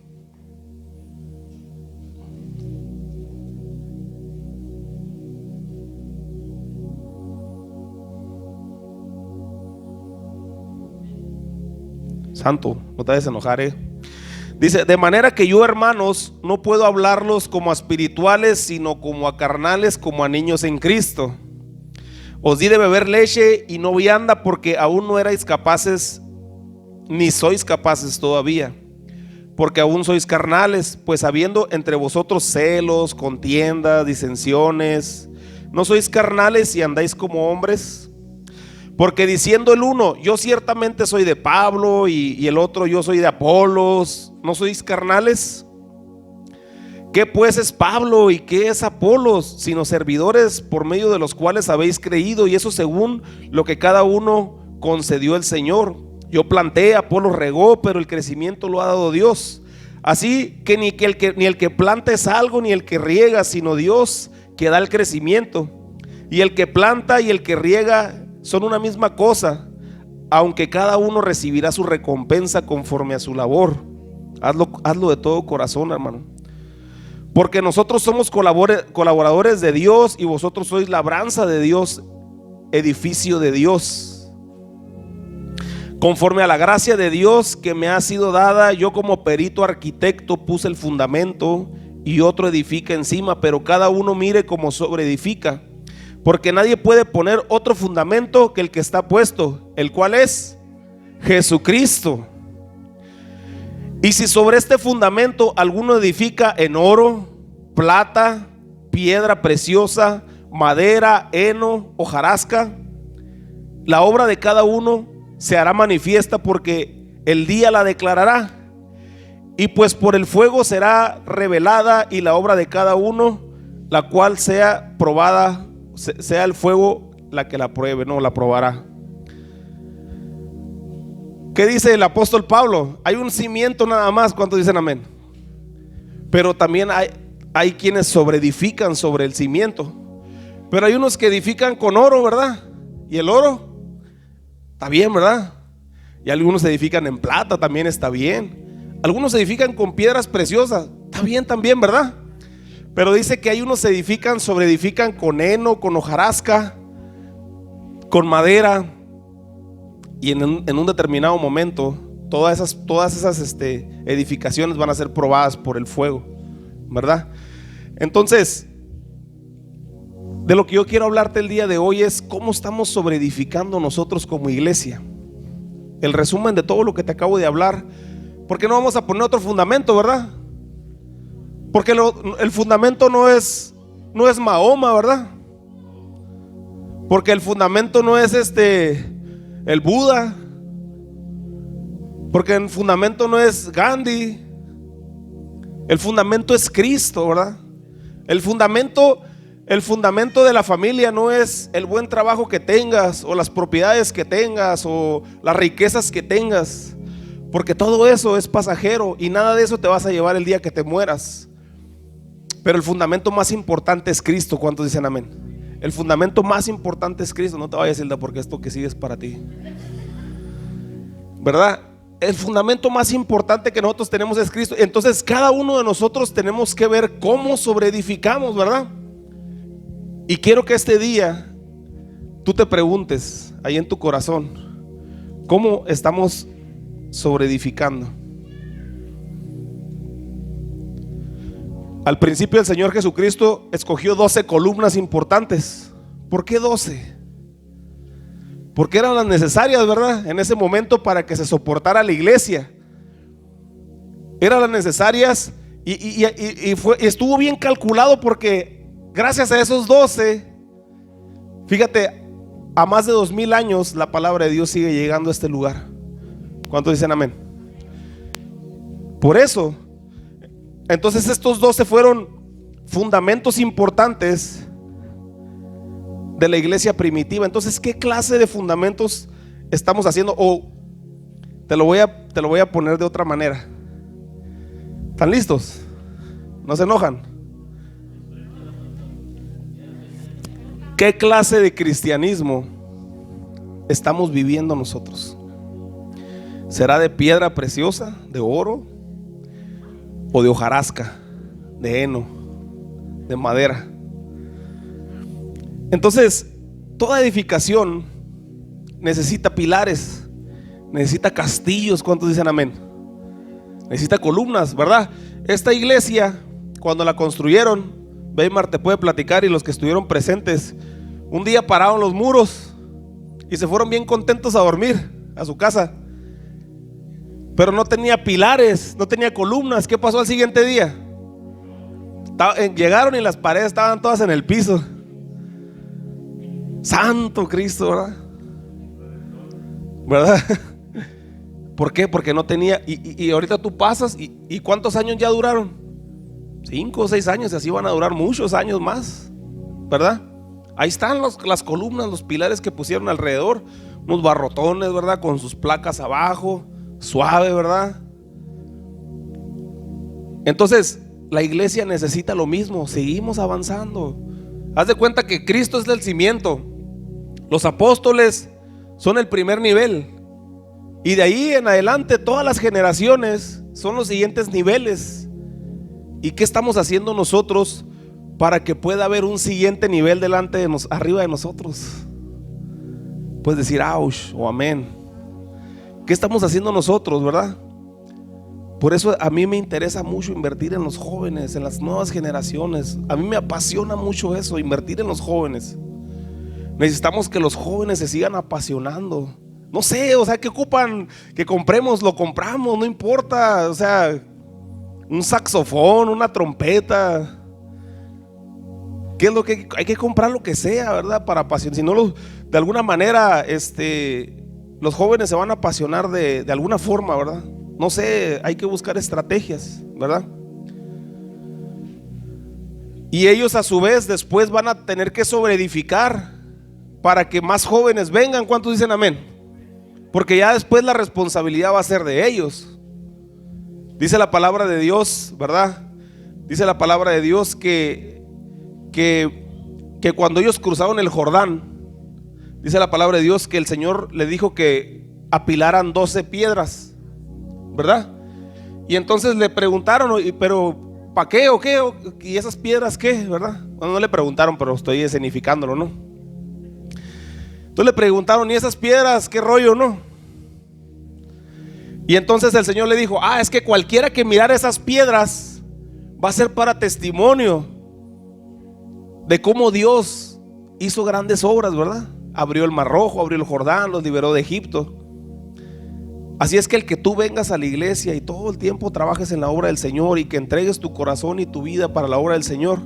Santo, no te vayas a enojar, Dice: de manera que yo, hermanos, no puedo hablarlos como a espirituales, sino como a carnales, como a niños en Cristo. Os di de beber leche y no vianda, porque aún no erais capaces, ni sois capaces todavía, porque aún sois carnales. Pues habiendo entre vosotros celos, contiendas, disensiones, ¿no sois carnales y andáis como hombres? Porque diciendo el uno: yo ciertamente soy de Pablo, y el otro: yo soy de Apolos, ¿no sois carnales? ¿Qué pues es Pablo y qué es Apolos, sino servidores por medio de los cuales habéis creído, y eso según lo que cada uno concedió el Señor? Yo planté, Apolos regó, pero el crecimiento lo ha dado Dios. Así que ni el que planta es algo, ni el que riega, sino Dios que da el crecimiento. Y el que planta y el que riega son una misma cosa, aunque cada uno recibirá su recompensa conforme a su labor. Hazlo de todo corazón, hermano. Porque nosotros somos colaboradores de Dios, y vosotros sois labranza de Dios, edificio de Dios. Conforme a la gracia de Dios que me ha sido dada, yo como perito arquitecto puse el fundamento, y otro edifica encima, pero cada uno mire cómo sobreedifica. Porque nadie puede poner otro fundamento que el que está puesto, el cual es Jesucristo. Y si sobre este fundamento alguno edifica en oro, plata, piedra preciosa, madera, heno, hojarasca, la obra de cada uno se hará manifiesta, porque el día la declarará. Y pues por el fuego será revelada, y la obra de cada uno, la cual sea probada, sea el fuego la que la pruebe, no la probará. ¿Qué dice el apóstol Pablo? Hay un cimiento nada más. ¿Cuántos dicen amén? Pero también hay quienes sobreedifican sobre el cimiento. Pero hay unos que edifican con oro, ¿verdad? Y el oro está bien, ¿verdad? Y algunos edifican en plata, también está bien. Algunos edifican con piedras preciosas, está bien también, ¿verdad? Pero dice que hay unos sobreedifican con heno, con hojarasca, con madera. Y en un determinado momento todas esas edificaciones van a ser probadas por el fuego, ¿verdad? Entonces, de lo que yo quiero hablarte el día de hoy es cómo estamos sobreedificando nosotros como iglesia. El resumen de todo lo que te acabo de hablar. ¿Por qué no vamos a poner otro fundamento, verdad? Porque el fundamento no es Mahoma, ¿verdad? Porque el fundamento no es el Buda, porque el fundamento no es Gandhi. El fundamento es Cristo, ¿verdad? El fundamento de la familia no es el buen trabajo que tengas, o las propiedades que tengas, o las riquezas que tengas, porque todo eso es pasajero y nada de eso te vas a llevar el día que te mueras. Pero el fundamento más importante es Cristo. ¿Cuántos dicen amén? El fundamento más importante es Cristo. No te vayas, Hilda, porque esto que sigue es para ti, ¿verdad? El fundamento más importante que nosotros tenemos es Cristo. Entonces cada uno de nosotros tenemos que ver cómo sobreedificamos, ¿verdad? Y quiero que este día tú te preguntes ahí en tu corazón, ¿cómo estamos sobreedificando? Al principio el Señor Jesucristo escogió 12 columnas importantes. ¿Por qué 12? Porque eran las necesarias, ¿verdad? En ese momento, para que se soportara la iglesia. Eran las necesarias, y estuvo bien calculado, porque gracias a esos 12, fíjate, a más de 2000 años la palabra de Dios sigue llegando a este lugar. ¿Cuántos dicen amén? Por eso, entonces estos 12 fueron fundamentos importantes de la iglesia primitiva. Entonces, ¿qué clase de fundamentos estamos haciendo? O te lo voy a poner de otra manera. ¿Están listos? ¿No se enojan? ¿Qué clase de cristianismo estamos viviendo nosotros? ¿Será de piedra preciosa, de oro, o de hojarasca, de heno, de madera? Entonces, toda edificación necesita pilares, necesita castillos. ¿Cuántos dicen amén? Necesita columnas, ¿verdad? Esta iglesia, cuando la construyeron, Weimar te puede platicar, y los que estuvieron presentes, un día pararon los muros y se fueron bien contentos a dormir a su casa. Pero no tenía pilares, no tenía columnas. ¿Qué pasó al siguiente día? Llegaron y las paredes estaban todas en el piso. Santo Cristo, ¿verdad? ¿Por qué? Porque no tenía. Y ahorita tú pasas, y ¿cuántos años ya duraron? 5 o 6 años, y así van a durar muchos años más, ¿verdad? Ahí están las columnas, los pilares que pusieron alrededor, unos barrotones, ¿verdad? Con sus placas abajo, suave, ¿verdad? Entonces, la iglesia necesita lo mismo, seguimos avanzando. Haz de cuenta que Cristo es el cimiento, los apóstoles son el primer nivel, y de ahí en adelante todas las generaciones son los siguientes niveles. ¿Y qué estamos haciendo nosotros para que pueda haber un siguiente nivel delante de arriba de nosotros? Puedes decir ouch o amén. ¿Qué estamos haciendo nosotros, verdad? Por eso a mí me interesa mucho invertir en los jóvenes, en las nuevas generaciones. A mí me apasiona mucho eso, invertir en los jóvenes. Necesitamos que los jóvenes se sigan apasionando. No sé, o sea, ¿qué ocupan? Que compremos, lo compramos, no importa. O sea, un saxofón, una trompeta. ¿Qué es lo que hay que comprar? Lo que sea, ¿verdad? Para apasionar. Si no, de alguna manera, los jóvenes se van a apasionar de alguna forma, ¿verdad? No sé, hay que buscar estrategias, ¿verdad? Y ellos a su vez después van a tener que sobreedificar para que más jóvenes vengan. ¿Cuántos dicen amén? Porque ya después la responsabilidad va a ser de ellos. Dice la palabra de Dios, ¿verdad? Dice la palabra de Dios que cuando ellos cruzaron el Jordán, dice la palabra de Dios que el Señor le dijo que apilaran 12 piedras, ¿verdad? Y entonces le preguntaron, pero ¿para qué o qué? ¿Y esas piedras qué? ¿Verdad? Bueno, no le preguntaron, pero estoy escenificándolo, ¿no? Entonces le preguntaron, ¿y esas piedras qué rollo, no? Y entonces el Señor le dijo, es que cualquiera que mirara esas piedras va a ser para testimonio de cómo Dios hizo grandes obras, ¿verdad? Abrió el Mar Rojo, abrió el Jordán, los liberó de Egipto. Así es que el que tú vengas a la iglesia y todo el tiempo trabajes en la obra del Señor y que entregues tu corazón y tu vida para la obra del Señor,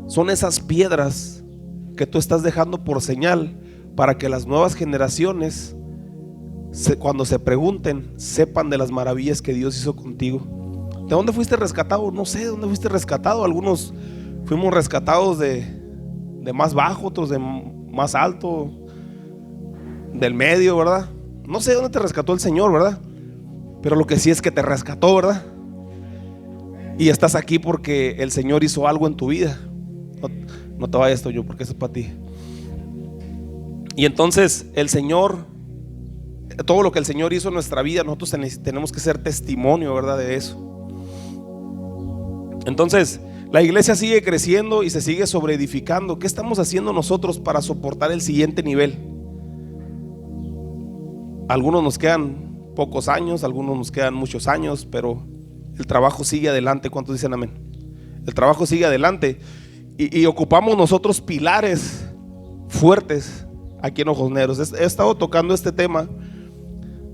son esas piedras que tú estás dejando por señal para que las nuevas generaciones, cuando se pregunten, sepan de las maravillas que Dios hizo contigo. ¿De dónde fuiste rescatado? No sé, ¿de dónde fuiste rescatado? Algunos fuimos rescatados de más bajo, otros de más alto, del medio, ¿verdad? No sé de dónde te rescató el Señor, ¿verdad? Pero lo que sí es que te rescató, ¿verdad? Y estás aquí porque el Señor hizo algo en tu vida. No te vayas, yo, porque eso es para ti. Y entonces el Señor, todo lo que el Señor hizo en nuestra vida, nosotros tenemos que ser testimonio, ¿verdad? De eso. Entonces la iglesia sigue creciendo y se sigue sobreedificando. ¿Qué estamos haciendo nosotros para soportar el siguiente nivel? Algunos nos quedan pocos años, algunos nos quedan muchos años, pero el trabajo sigue adelante. ¿Cuántos dicen amén? El trabajo sigue adelante y ocupamos nosotros pilares fuertes aquí en Ojos Negros. He estado tocando este tema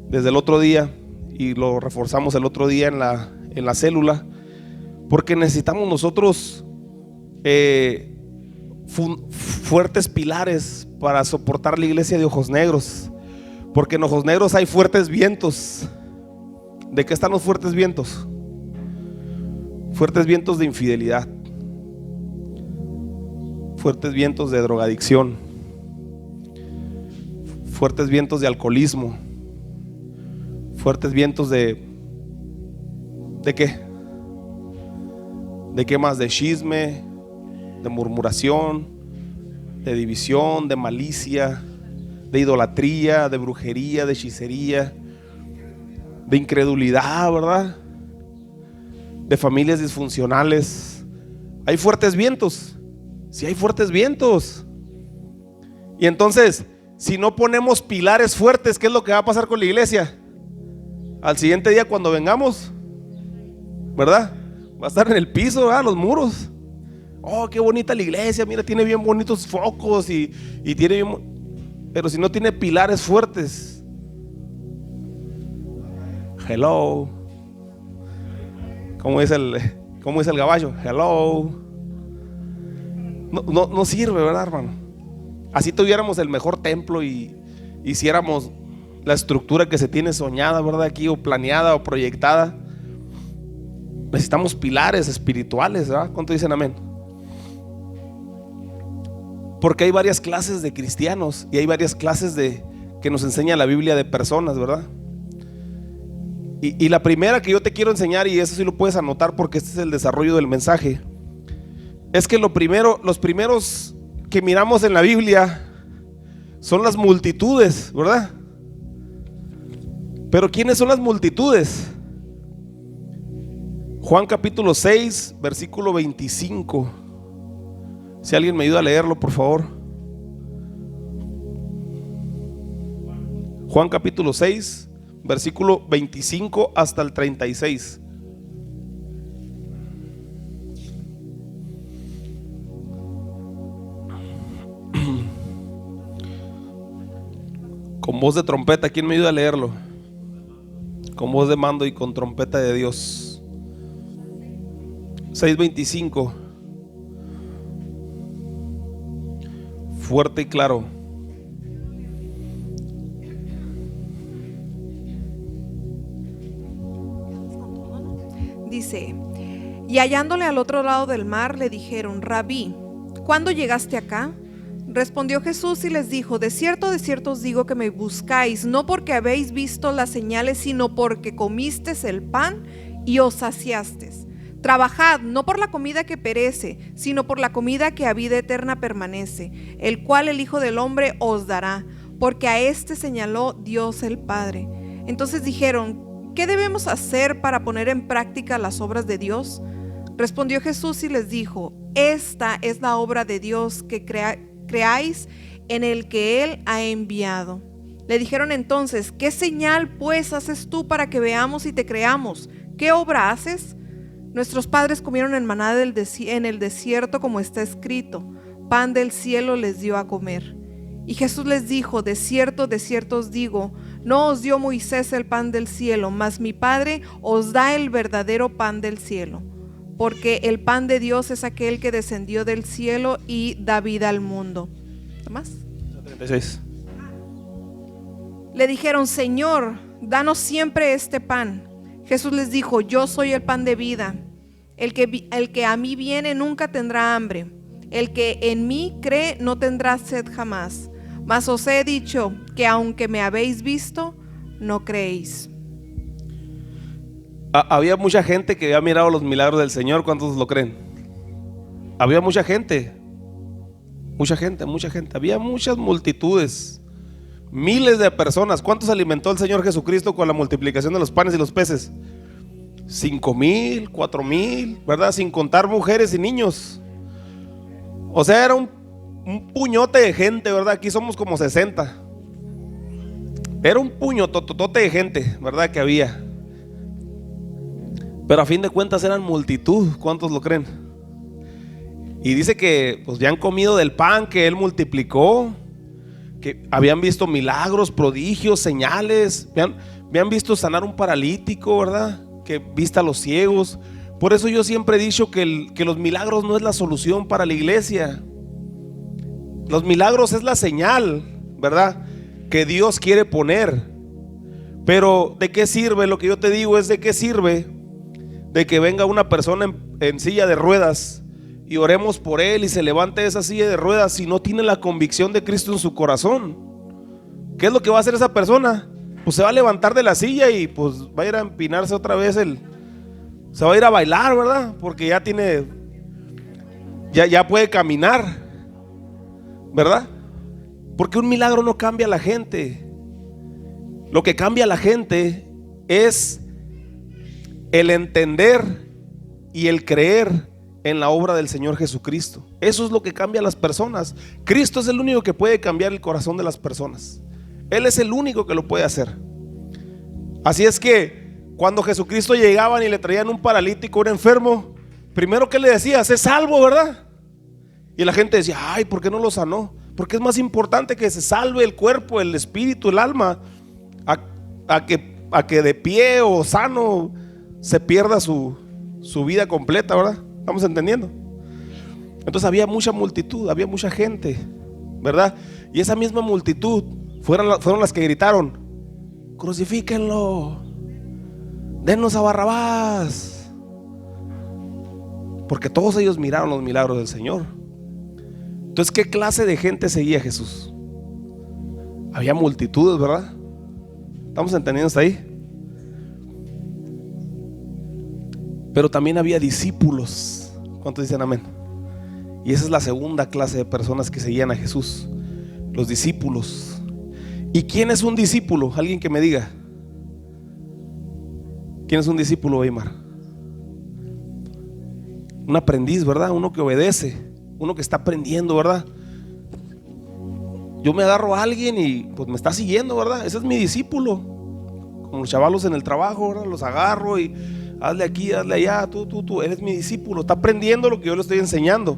desde el otro día y lo reforzamos el otro día en la célula, porque necesitamos nosotros fuertes pilares para soportar la iglesia de Ojos Negros. Porque en Ojos Negros hay fuertes vientos. ¿De qué están los fuertes vientos? Fuertes vientos de infidelidad, fuertes vientos de drogadicción, fuertes vientos de alcoholismo, fuertes vientos ¿de qué? ¿De qué más? De chisme, de murmuración, de división, de malicia, de idolatría, de brujería, de hechicería, de incredulidad, ¿verdad? De familias disfuncionales. Hay fuertes vientos. Sí, hay fuertes vientos. Y entonces, si no ponemos pilares fuertes, ¿qué es lo que va a pasar con la iglesia? Al siguiente día cuando vengamos, ¿verdad? Va a estar en el piso, ¿verdad? Los muros. Oh, qué bonita la iglesia, mira, tiene bien bonitos focos y tiene bien... Pero si no tiene pilares fuertes, hello, ¿cómo es el caballo? Hello. No sirve, ¿verdad, hermano? Así tuviéramos el mejor templo y hiciéramos la estructura que se tiene soñada, ¿verdad? Aquí, o planeada o proyectada. Necesitamos pilares espirituales, ¿verdad? ¿Cuánto dicen amén? Porque hay varias clases de cristianos y hay varias clases que nos enseña la Biblia de personas, ¿verdad? Y la primera que yo te quiero enseñar, y eso sí lo puedes anotar porque este es el desarrollo del mensaje, es que los primeros que miramos en la Biblia son las multitudes, ¿verdad? Pero ¿quiénes son las multitudes? Juan capítulo 6, versículo 25. Si alguien me ayuda a leerlo, por favor. Juan capítulo 6, versículo 25 hasta el 36. Con voz de trompeta, ¿quién me ayuda a leerlo? Con voz de mando y con trompeta de Dios. 6:25. Fuerte y claro. Dice: y hallándole al otro lado del mar, le dijeron: Rabí, ¿cuándo llegaste acá? Respondió Jesús y les dijo: de cierto os digo que me buscáis, no porque habéis visto las señales, sino porque comisteis el pan y os saciastes. Trabajad no por la comida que perece, sino por la comida que a vida eterna permanece, el cual el Hijo del Hombre os dará, porque a éste señaló Dios el Padre. Entonces dijeron: ¿qué debemos hacer para poner en práctica las obras de Dios? Respondió Jesús y les dijo: esta es la obra de Dios, que creáis en el que Él ha enviado. Le dijeron entonces: ¿qué señal pues haces tú para que veamos y te creamos? ¿Qué obra haces? Nuestros padres comieron el maná en el desierto, como está escrito: pan del cielo les dio a comer. Y Jesús les dijo: de cierto os digo, no os dio Moisés el pan del cielo, mas mi Padre os da el verdadero pan del cielo. Porque el pan de Dios es aquel que descendió del cielo y da vida al mundo. ¿Qué más? 36. Le dijeron: Señor, danos siempre este pan. Jesús les dijo: yo soy el pan de vida. El que a mí viene nunca tendrá hambre. El que en mí cree no tendrá sed jamás. Mas os he dicho que aunque me habéis visto, no creéis. Había mucha gente que había mirado los milagros del Señor. ¿Cuántos lo creen? Había mucha gente. Había muchas multitudes, miles de personas. ¿Cuántos alimentó el Señor Jesucristo con la multiplicación de los panes y los peces? 5,000, 4,000, ¿verdad? Sin contar mujeres y niños. O sea, era un puñote de gente, ¿verdad? Aquí somos como 60. Era un puñototote de gente, ¿verdad? Que había. Pero a fin de cuentas eran multitud. ¿Cuántos lo creen? Y dice que pues ya han comido del pan que Él multiplicó, que habían visto milagros, prodigios, señales, habían visto sanar un paralítico, ¿verdad? Que vista a los ciegos. Por eso yo siempre he dicho que los milagros no es la solución para la iglesia. Los milagros es la señal, ¿verdad? Que Dios quiere poner. Pero ¿de qué sirve? Lo que yo te digo es: ¿de qué sirve de que venga una persona en silla de ruedas y oremos por él y se levante de esa silla de ruedas si no tiene la convicción de Cristo en su corazón? ¿Qué es lo que va a hacer esa persona? Pues se va a levantar de la silla y pues va a ir a empinarse otra vez, se va a ir a bailar, ¿verdad? Porque ya puede caminar, ¿verdad? Porque un milagro no cambia a la gente. Lo que cambia a la gente es el entender y el creer en la obra del Señor Jesucristo. Eso es lo que cambia a las personas. Cristo es el único que puede cambiar el corazón de las personas. Él es el único que lo puede hacer. Así es que cuando Jesucristo llegaban y le traían un paralítico, un enfermo, primero que le decía: sé salvo, ¿verdad? Y la gente decía: ay, ¿por qué no lo sanó? Porque es más importante que se salve el cuerpo, el espíritu, el alma, a que de pie o sano se pierda su vida completa, ¿verdad? ¿Estamos entendiendo? Entonces había mucha multitud, había mucha gente, ¿verdad? Y esa misma multitud fueron las que gritaron: crucifíquenlo, dennos a Barrabás, porque todos ellos miraron los milagros del Señor. Entonces, ¿qué clase de gente seguía a Jesús? Había multitudes, ¿verdad? ¿Estamos entendiendo hasta ahí? Pero también había discípulos. ¿Cuántos dicen amén? Y esa es la segunda clase de personas que seguían a Jesús, los discípulos. ¿Y quién es un discípulo? Alguien que me diga. ¿Quién es un discípulo, Weimar? Un aprendiz, ¿verdad? Uno que obedece, uno que está aprendiendo, ¿verdad? Yo me agarro a alguien y pues me está siguiendo, ¿verdad? Ese es mi discípulo. Como los chavalos en el trabajo, ¿verdad? Los agarro y hazle aquí, hazle allá, tú, eres mi discípulo. Está aprendiendo lo que yo le estoy enseñando.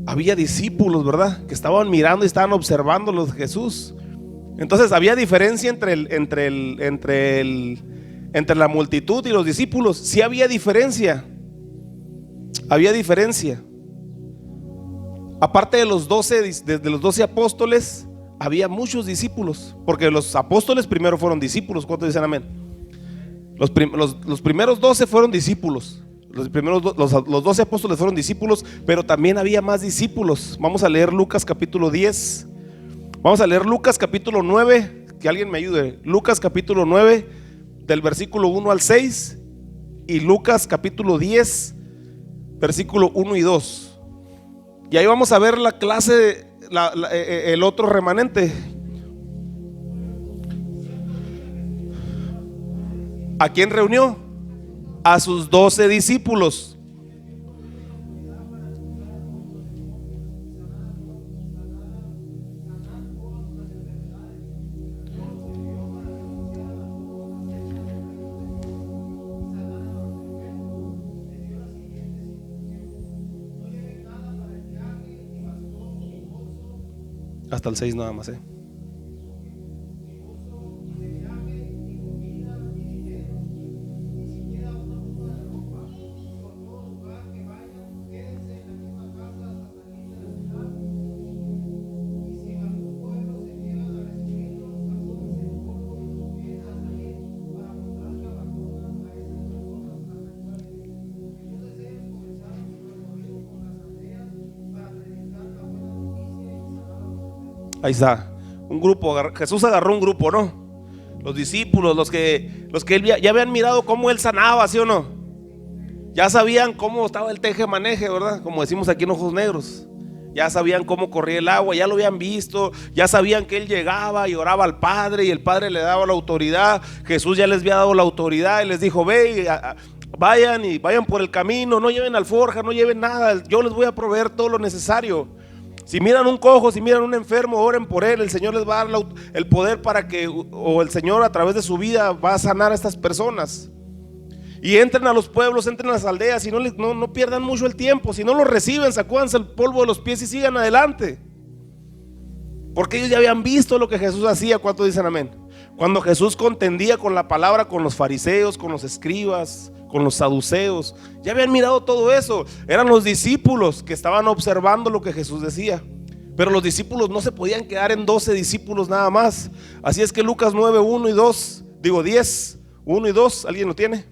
Había discípulos, ¿verdad? Que estaban mirando y estaban observando los de Jesús. Entonces había diferencia entre la multitud y los discípulos. Sí había diferencia. Había diferencia. Aparte de los 12 apóstoles, había muchos discípulos, porque los apóstoles primero fueron discípulos. ¿Cuántos dicen amén? Los primeros 12 fueron discípulos. Los 12 apóstoles fueron discípulos, pero también había más discípulos. Vamos a leer Lucas capítulo 10. Vamos a leer Lucas capítulo 9. Que alguien me ayude. Lucas capítulo 9, del versículo 1 al 6. Y Lucas capítulo 10, versículo 1 y 2. Y ahí vamos a ver la clase, el otro remanente. ¿A quién reunió? A sus 12 discípulos. Hasta el 6 nada más, Ahí está, un grupo. Jesús agarró un grupo, ¿no? Los discípulos, los que él ya habían mirado cómo él sanaba, ¿sí o no? Ya sabían cómo estaba el teje-maneje, ¿verdad? Como decimos aquí en Ojos Negros. Ya sabían cómo corría el agua, ya lo habían visto. Ya sabían que él llegaba y oraba al Padre y el Padre le daba la autoridad. Jesús ya les había dado la autoridad y les dijo: vayan por el camino, no lleven alforja, no lleven nada, yo les voy a proveer todo lo necesario. Si miran un cojo, si miran un enfermo, oren por él. El Señor les va a dar el poder para que, o el Señor a través de su vida va a sanar a estas personas. Y entren a los pueblos, entren a las aldeas y no pierdan mucho el tiempo. Si no los reciben, sacúdanse el polvo de los pies y sigan adelante. Porque ellos ya habían visto lo que Jesús hacía. ¿Cuántos dicen amén? Cuando Jesús contendía con la palabra con los fariseos, con los escribas, con los saduceos, ya habían mirado todo eso. Eran los discípulos que estaban observando lo que Jesús decía. Pero los discípulos no se podían quedar en 12 discípulos nada más. Así es que Lucas 9, 1 y 2, 10, 1 y 2, ¿alguien lo tiene?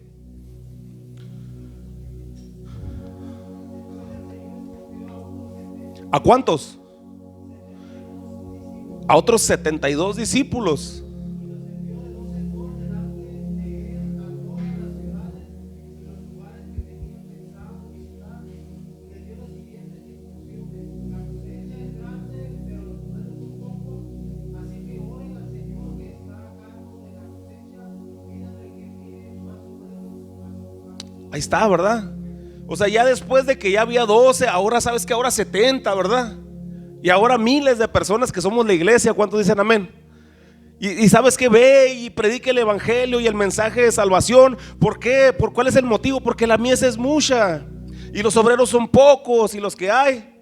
¿A cuántos? A otros 72 discípulos. Ahí está, ¿verdad? O sea, ya después de que ya había 12, ahora sabes que ahora 70, ¿verdad? Y ahora miles de personas que somos la iglesia. ¿Cuántos dicen amén? Y sabes que ve y predique el evangelio y el mensaje de salvación. ¿Por qué? ¿Por cuál es el motivo? Porque la mies es mucha y los obreros son pocos, y los que hay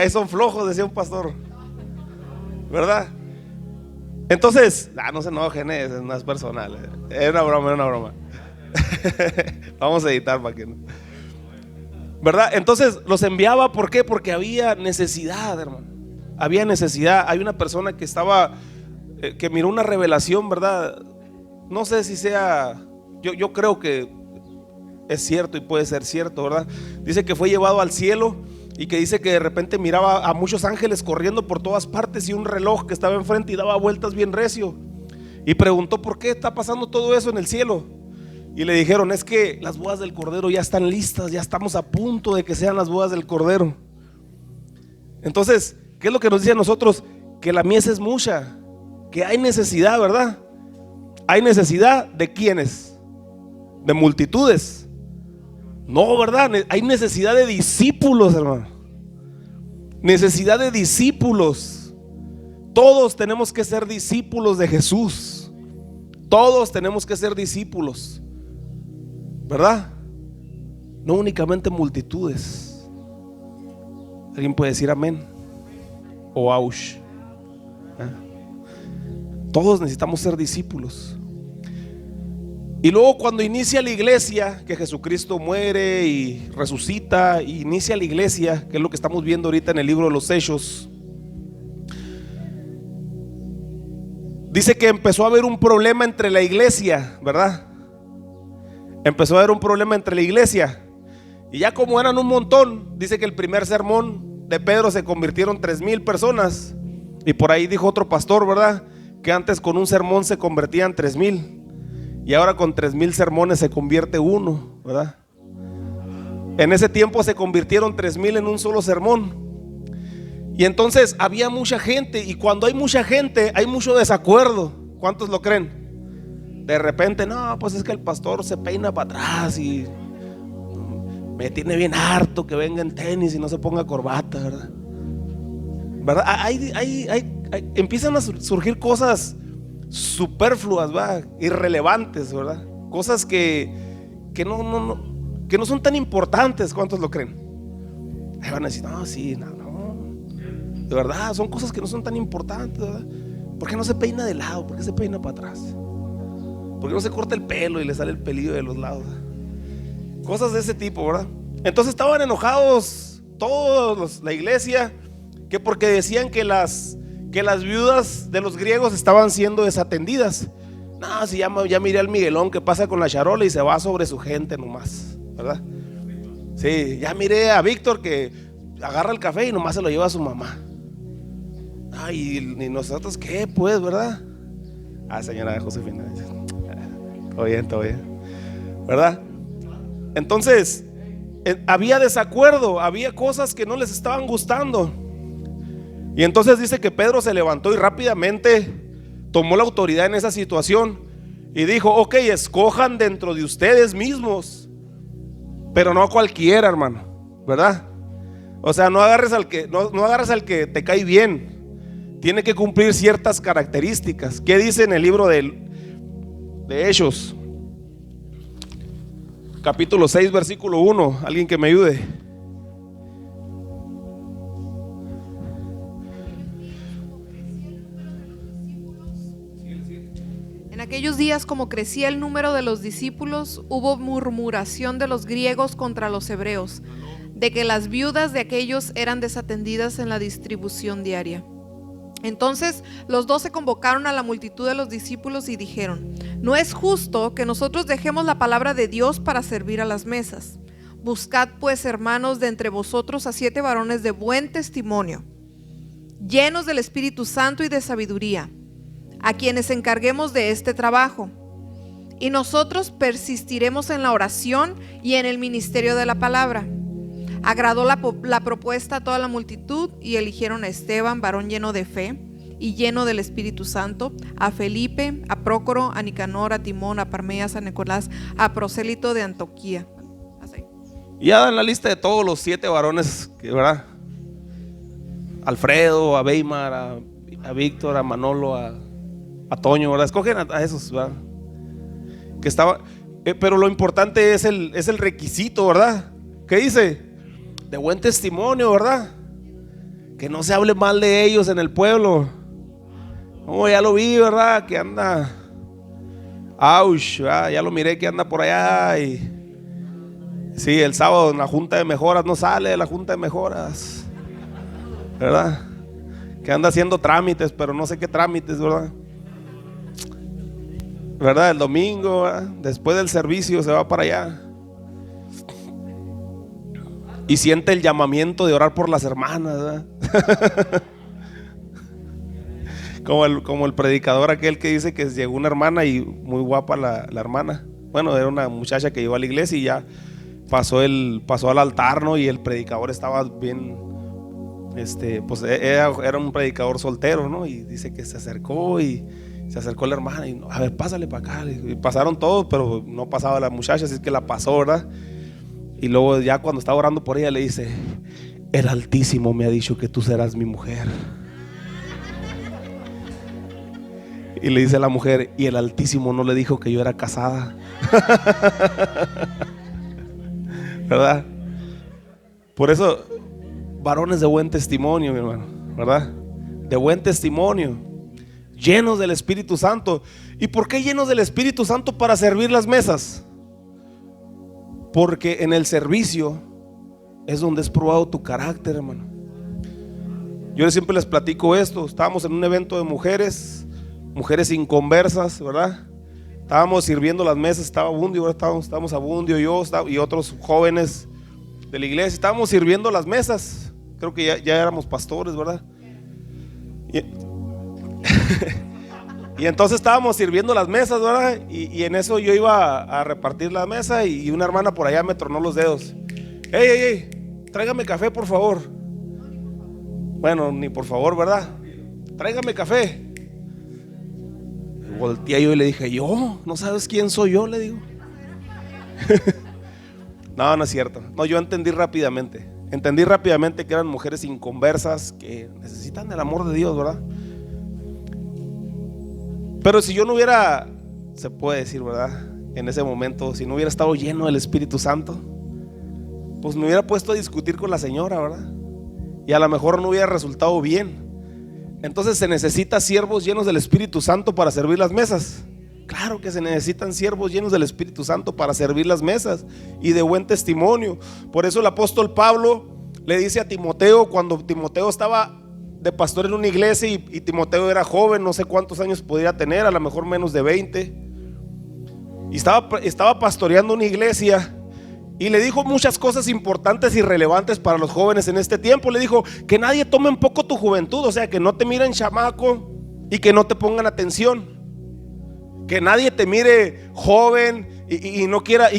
son flojos, decía un pastor, ¿verdad? Entonces, no se enojen, no es personal, es una broma. Vamos a editar para que no, ¿verdad? Entonces los enviaba, ¿por qué? Porque había necesidad, hermano. Había necesidad. Hay una persona que estaba que miró una revelación, ¿verdad? No sé si sea, yo creo que es cierto y puede ser cierto, ¿verdad? Dice que fue llevado al cielo y que dice que de repente miraba a muchos ángeles corriendo por todas partes y un reloj que estaba enfrente y daba vueltas bien recio. Y preguntó por qué está pasando todo eso en el cielo. Y le dijeron, es que las bodas del Cordero ya están listas, ya estamos a punto de que sean las bodas del Cordero. Entonces, ¿qué es lo que nos dice a nosotros? Que la mies es mucha, que hay necesidad, ¿verdad? ¿Hay necesidad de quiénes? De multitudes. No, ¿verdad? Hay necesidad de discípulos, hermano. Necesidad de discípulos. Todos tenemos que ser discípulos de Jesús. Todos tenemos que ser discípulos, ¿verdad? No únicamente multitudes. ¿Alguien puede decir amén? O aush. Todos necesitamos ser discípulos. Y luego cuando inicia la iglesia, que Jesucristo muere y resucita, y inicia la iglesia, que es lo que estamos viendo ahorita en el libro de los Hechos, dice que empezó a haber un problema entre la iglesia, ¿verdad? Empezó a haber un problema entre la iglesia. Y ya como eran un montón, dice que el primer sermón de Pedro se convirtieron 3,000 personas. Y por ahí dijo otro pastor, ¿verdad? Que antes con un sermón se convertían 3,000. Y ahora con 3,000 sermones se convierte uno, ¿verdad? En ese tiempo se convirtieron 3,000 en un solo sermón. Y entonces había mucha gente. Y cuando hay mucha gente hay mucho desacuerdo. ¿Cuántos lo creen? De repente, no, pues es que el pastor se peina para atrás y me tiene bien harto que venga en tenis y no se ponga corbata, ¿verdad? Empiezan a surgir cosas superfluas, ¿verdad? Irrelevantes, ¿verdad? Cosas que no son tan importantes. ¿Cuántos lo creen? Ahí van a decir, no, sí, no, de verdad, son cosas que no son tan importantes, ¿verdad? ¿Por qué no se peina de lado? ¿Por qué se peina para atrás? ¿Por qué no se corta el pelo y le sale el pelillo de los lados? Cosas de ese tipo, ¿verdad? Entonces estaban enojados todos la iglesia, que porque decían que las viudas de los griegos estaban siendo desatendidas. No, si ya miré al Miguelón que pasa con la charola y se va sobre su gente nomás, ¿verdad? Sí, ya miré a Víctor que agarra el café y nomás se lo lleva a su mamá. Ay, y nosotros qué, pues, ¿verdad? Señora Josefina, todo bien, ¿verdad? Entonces había desacuerdo, había cosas que no les estaban gustando. Y entonces dice que Pedro se levantó y rápidamente tomó la autoridad en esa situación y dijo, ok, escojan dentro de ustedes mismos, pero no a cualquiera, hermano, ¿verdad? O sea, no agarres al que te cae bien. Tiene que cumplir ciertas características. ¿Qué dice en el libro de Hechos? Capítulo 6, versículo 1. Alguien que me ayude. En aquellos días, como crecía el número de los discípulos, hubo murmuración de los griegos contra los hebreos, de que las viudas de aquellos eran desatendidas en la distribución diaria. Entonces los 12 convocaron a la multitud de los discípulos y dijeron: no es justo que nosotros dejemos la palabra de Dios para servir a las mesas. Buscad pues, hermanos, de entre vosotros a 7 varones de buen testimonio, llenos del Espíritu Santo y de sabiduría, a quienes encarguemos de este trabajo. Y nosotros persistiremos en la oración y en el ministerio de la palabra. Agradó la propuesta a toda la multitud y eligieron a Esteban, varón lleno de fe y lleno del Espíritu Santo, a Felipe, a Prócoro, a Nicanor, a Timón, a Parmenas, a Nicolás, a Prosélito de Antioquía. Así. Y ya dan la lista de todos los 7 varones, ¿verdad? Alfredo, a Weimar, a Víctor, a Manolo, a Toño, ¿verdad? Escogen a esos, ¿verdad? Que estaba, pero lo importante es el requisito, ¿verdad? ¿Qué dice? De buen testimonio, ¿verdad? Que no se hable mal de ellos en el pueblo. Oh, ya lo vi, ¿verdad? Que anda ya lo miré que anda por allá. Y sí, el sábado en la junta de mejoras no sale de la junta de mejoras, ¿verdad? Que anda haciendo trámites, pero no sé qué trámites, ¿verdad? ¿Verdad? El domingo, ¿verdad? Después del servicio se va para allá. y siente el llamamiento de orar por las hermanas, ¿verdad? Como el predicador aquel que dice que llegó una hermana y muy guapa la hermana. Bueno, era una muchacha que llegó a la iglesia y ya pasó al altar, ¿no? Y el predicador estaba bien, pues era un predicador soltero, ¿no? Y dice que se acercó la hermana y a ver, pásale para acá. Y pasaron todos, pero no pasaba la muchacha, así es que la pasó, ¿verdad? Y luego ya cuando estaba orando por ella le dice: el Altísimo me ha dicho que tú serás mi mujer. Y le dice a la mujer: y el Altísimo no le dijo que yo era casada. ¿Verdad? Por eso, varones de buen testimonio, mi hermano, ¿verdad? De buen testimonio, llenos del Espíritu Santo. ¿Y por qué llenos del Espíritu Santo? Para servir las mesas. Porque en el servicio es donde es probado tu carácter, hermano. Yo siempre les platico esto. Estábamos en un evento de mujeres inconversas, ¿verdad? Estábamos sirviendo las mesas, estaba Abundio, estábamos Abundio, yo y otros jóvenes de la iglesia. Estábamos sirviendo las mesas. Creo que ya éramos pastores, ¿verdad? Y entonces estábamos sirviendo las mesas, ¿verdad? Y en eso yo iba a repartir la mesa y una hermana por allá me tronó los dedos. ¡Ey! Tráigame café, por favor. Bueno, ni por favor, ¿verdad? Tráigame café. Volteé yo y le dije: ¿yo? ¿No sabes quién soy yo? Le digo. No es cierto. No, yo entendí rápidamente que eran mujeres inconversas que necesitan el amor de Dios, ¿verdad? Pero si yo no hubiera, se puede decir, ¿verdad? En ese momento, si no hubiera estado lleno del Espíritu Santo, pues me hubiera puesto a discutir con la señora, ¿verdad? Y a lo mejor no hubiera resultado bien. Entonces se necesita siervos llenos del Espíritu Santo para servir las mesas. Claro que se necesitan siervos llenos del Espíritu Santo para servir las mesas y de buen testimonio. Por eso el apóstol Pablo le dice a Timoteo, cuando Timoteo estaba de pastor en una iglesia y Timoteo era joven, no sé cuántos años podría tener, a lo mejor menos de 20, y estaba pastoreando una iglesia. Y le dijo muchas cosas importantes y relevantes para los jóvenes en este tiempo. Le dijo que nadie tome en poco tu juventud, o sea, que no te miren chamaco y que no te pongan atención. Que nadie te mire joven y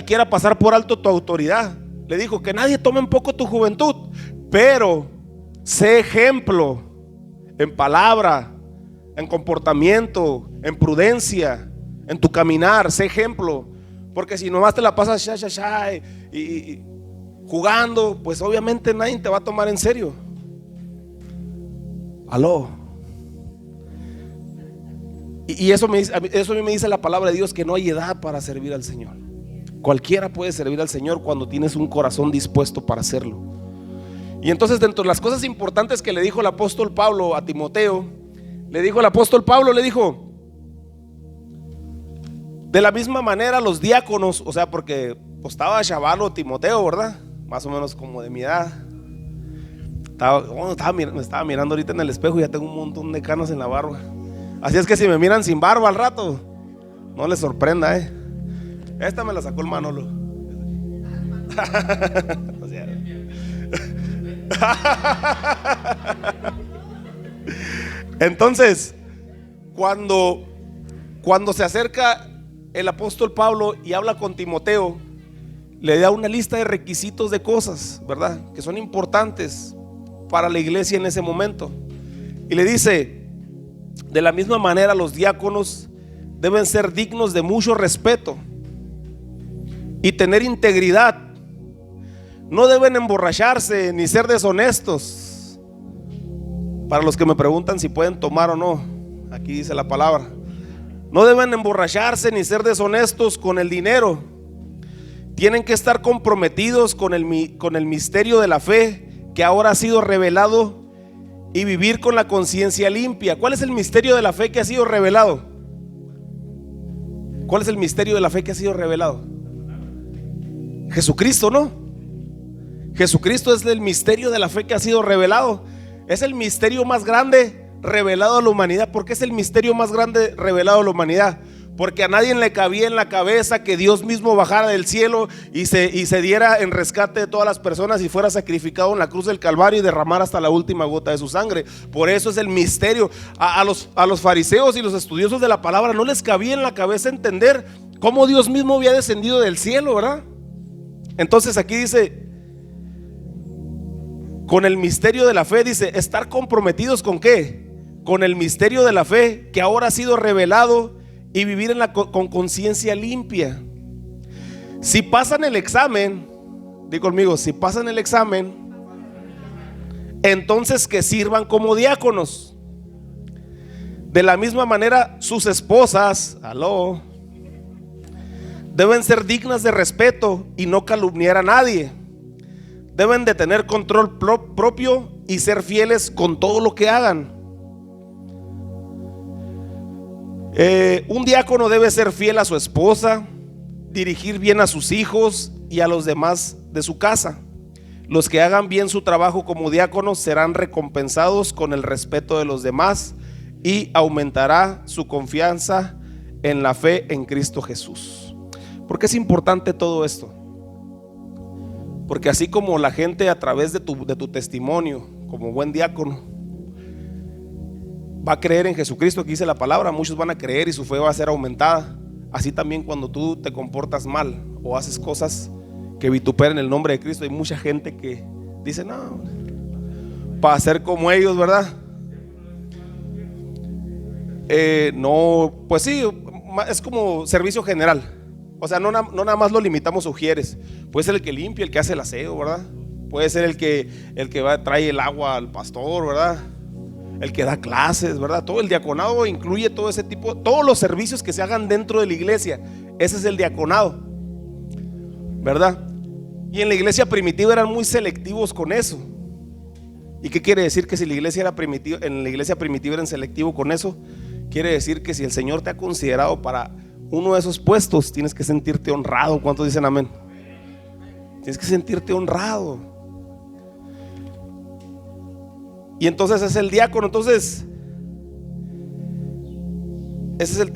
quiera pasar por alto tu autoridad. Le dijo que nadie tome en poco tu juventud, pero sé ejemplo en palabra, en comportamiento, en prudencia, en tu caminar, sé ejemplo. Porque si nomás te la pasas y jugando, pues obviamente nadie te va a tomar en serio. Aló. Y eso a mí me dice la palabra de Dios, que no hay edad para servir al Señor. Cualquiera puede servir al Señor cuando tienes un corazón dispuesto para hacerlo. Y entonces, dentro de las cosas importantes que le dijo el apóstol Pablo a Timoteo, le dijo de la misma manera los diáconos, o sea, porque pues, estaba chavalo Timoteo, ¿verdad? Más o menos como de mi edad. Me estaba mirando ahorita en el espejo y ya tengo un montón de canas en la barba. Así es que si me miran sin barba al rato, no les sorprenda, Esta me la sacó el Manolo. O sea, entonces, cuando se acerca el apóstol Pablo y habla con Timoteo, le da una lista de requisitos de cosas, ¿verdad? Que son importantes para la iglesia en ese momento. Y le dice: de la misma manera los diáconos deben ser dignos de mucho respeto y tener integridad. No deben emborracharse ni ser deshonestos. Para los que me preguntan si pueden tomar o no, aquí dice la palabra: no deben emborracharse ni ser deshonestos con el dinero. Tienen que estar comprometidos con el misterio de la fe que ahora ha sido revelado y vivir con la conciencia limpia. ¿Cuál es el misterio de la fe que ha sido revelado? ¿Cuál es el misterio de la fe que ha sido revelado? Jesucristo, ¿no? Jesucristo es el misterio de la fe que ha sido revelado. Es el misterio más grande revelado a la humanidad. ¿Por qué es el misterio más grande revelado a la humanidad? porque a nadie le cabía en la cabeza que Dios mismo bajara del cielo y se diera en rescate de todas las personas y fuera sacrificado en la cruz del Calvario y derramara hasta la última gota de su sangre. Por eso es el misterio. A los fariseos y los estudiosos de la palabra no les cabía en la cabeza entender cómo Dios mismo había descendido del cielo, ¿verdad? Entonces aquí dice, con el misterio de la fe, dice, estar comprometidos ¿con qué? Con el misterio de la fe que ahora ha sido revelado, y vivir con conciencia limpia. Si pasan el examen, di conmigo, si pasan el examen, entonces que sirvan como diáconos. De la misma manera, sus esposas, deben ser dignas de respeto y no calumniar a nadie. Deben de tener control propio y ser fieles con todo lo que hagan. Un diácono debe ser fiel a su esposa, dirigir bien a sus hijos y a los demás de su casa. Los que hagan bien su trabajo como diáconos serán recompensados con el respeto de los demás y aumentará su confianza en la fe en Cristo Jesús. ¿Por qué es importante todo esto? Porque así como la gente a través de tu testimonio como buen diácono va a creer en Jesucristo, que dice la palabra, muchos van a creer y su fe va a ser aumentada. Así también cuando tú te comportas mal o haces cosas que vituperan el nombre de Cristo, hay mucha gente que dice, no, para ser como ellos, ¿verdad? No, pues sí, es como servicio general. O sea, no nada más lo limitamos a ujieres. Puede ser el que limpia, el que hace el aseo, ¿verdad? Puede ser el que trae el agua al pastor, ¿verdad? El que da clases, ¿verdad? Todo el diaconado incluye todo ese tipo, todos los servicios que se hagan dentro de la iglesia. Ese es el diaconado, ¿verdad? Y en la iglesia primitiva eran muy selectivos con eso. ¿Y qué quiere decir? Que si la iglesia era primitiva, en la iglesia primitiva eran selectivos con eso, quiere decir que si el Señor te ha considerado para uno de esos puestos, tienes que sentirte honrado. ¿Cuántos dicen amén? Tienes que sentirte honrado. Y entonces es el diácono. Entonces esa es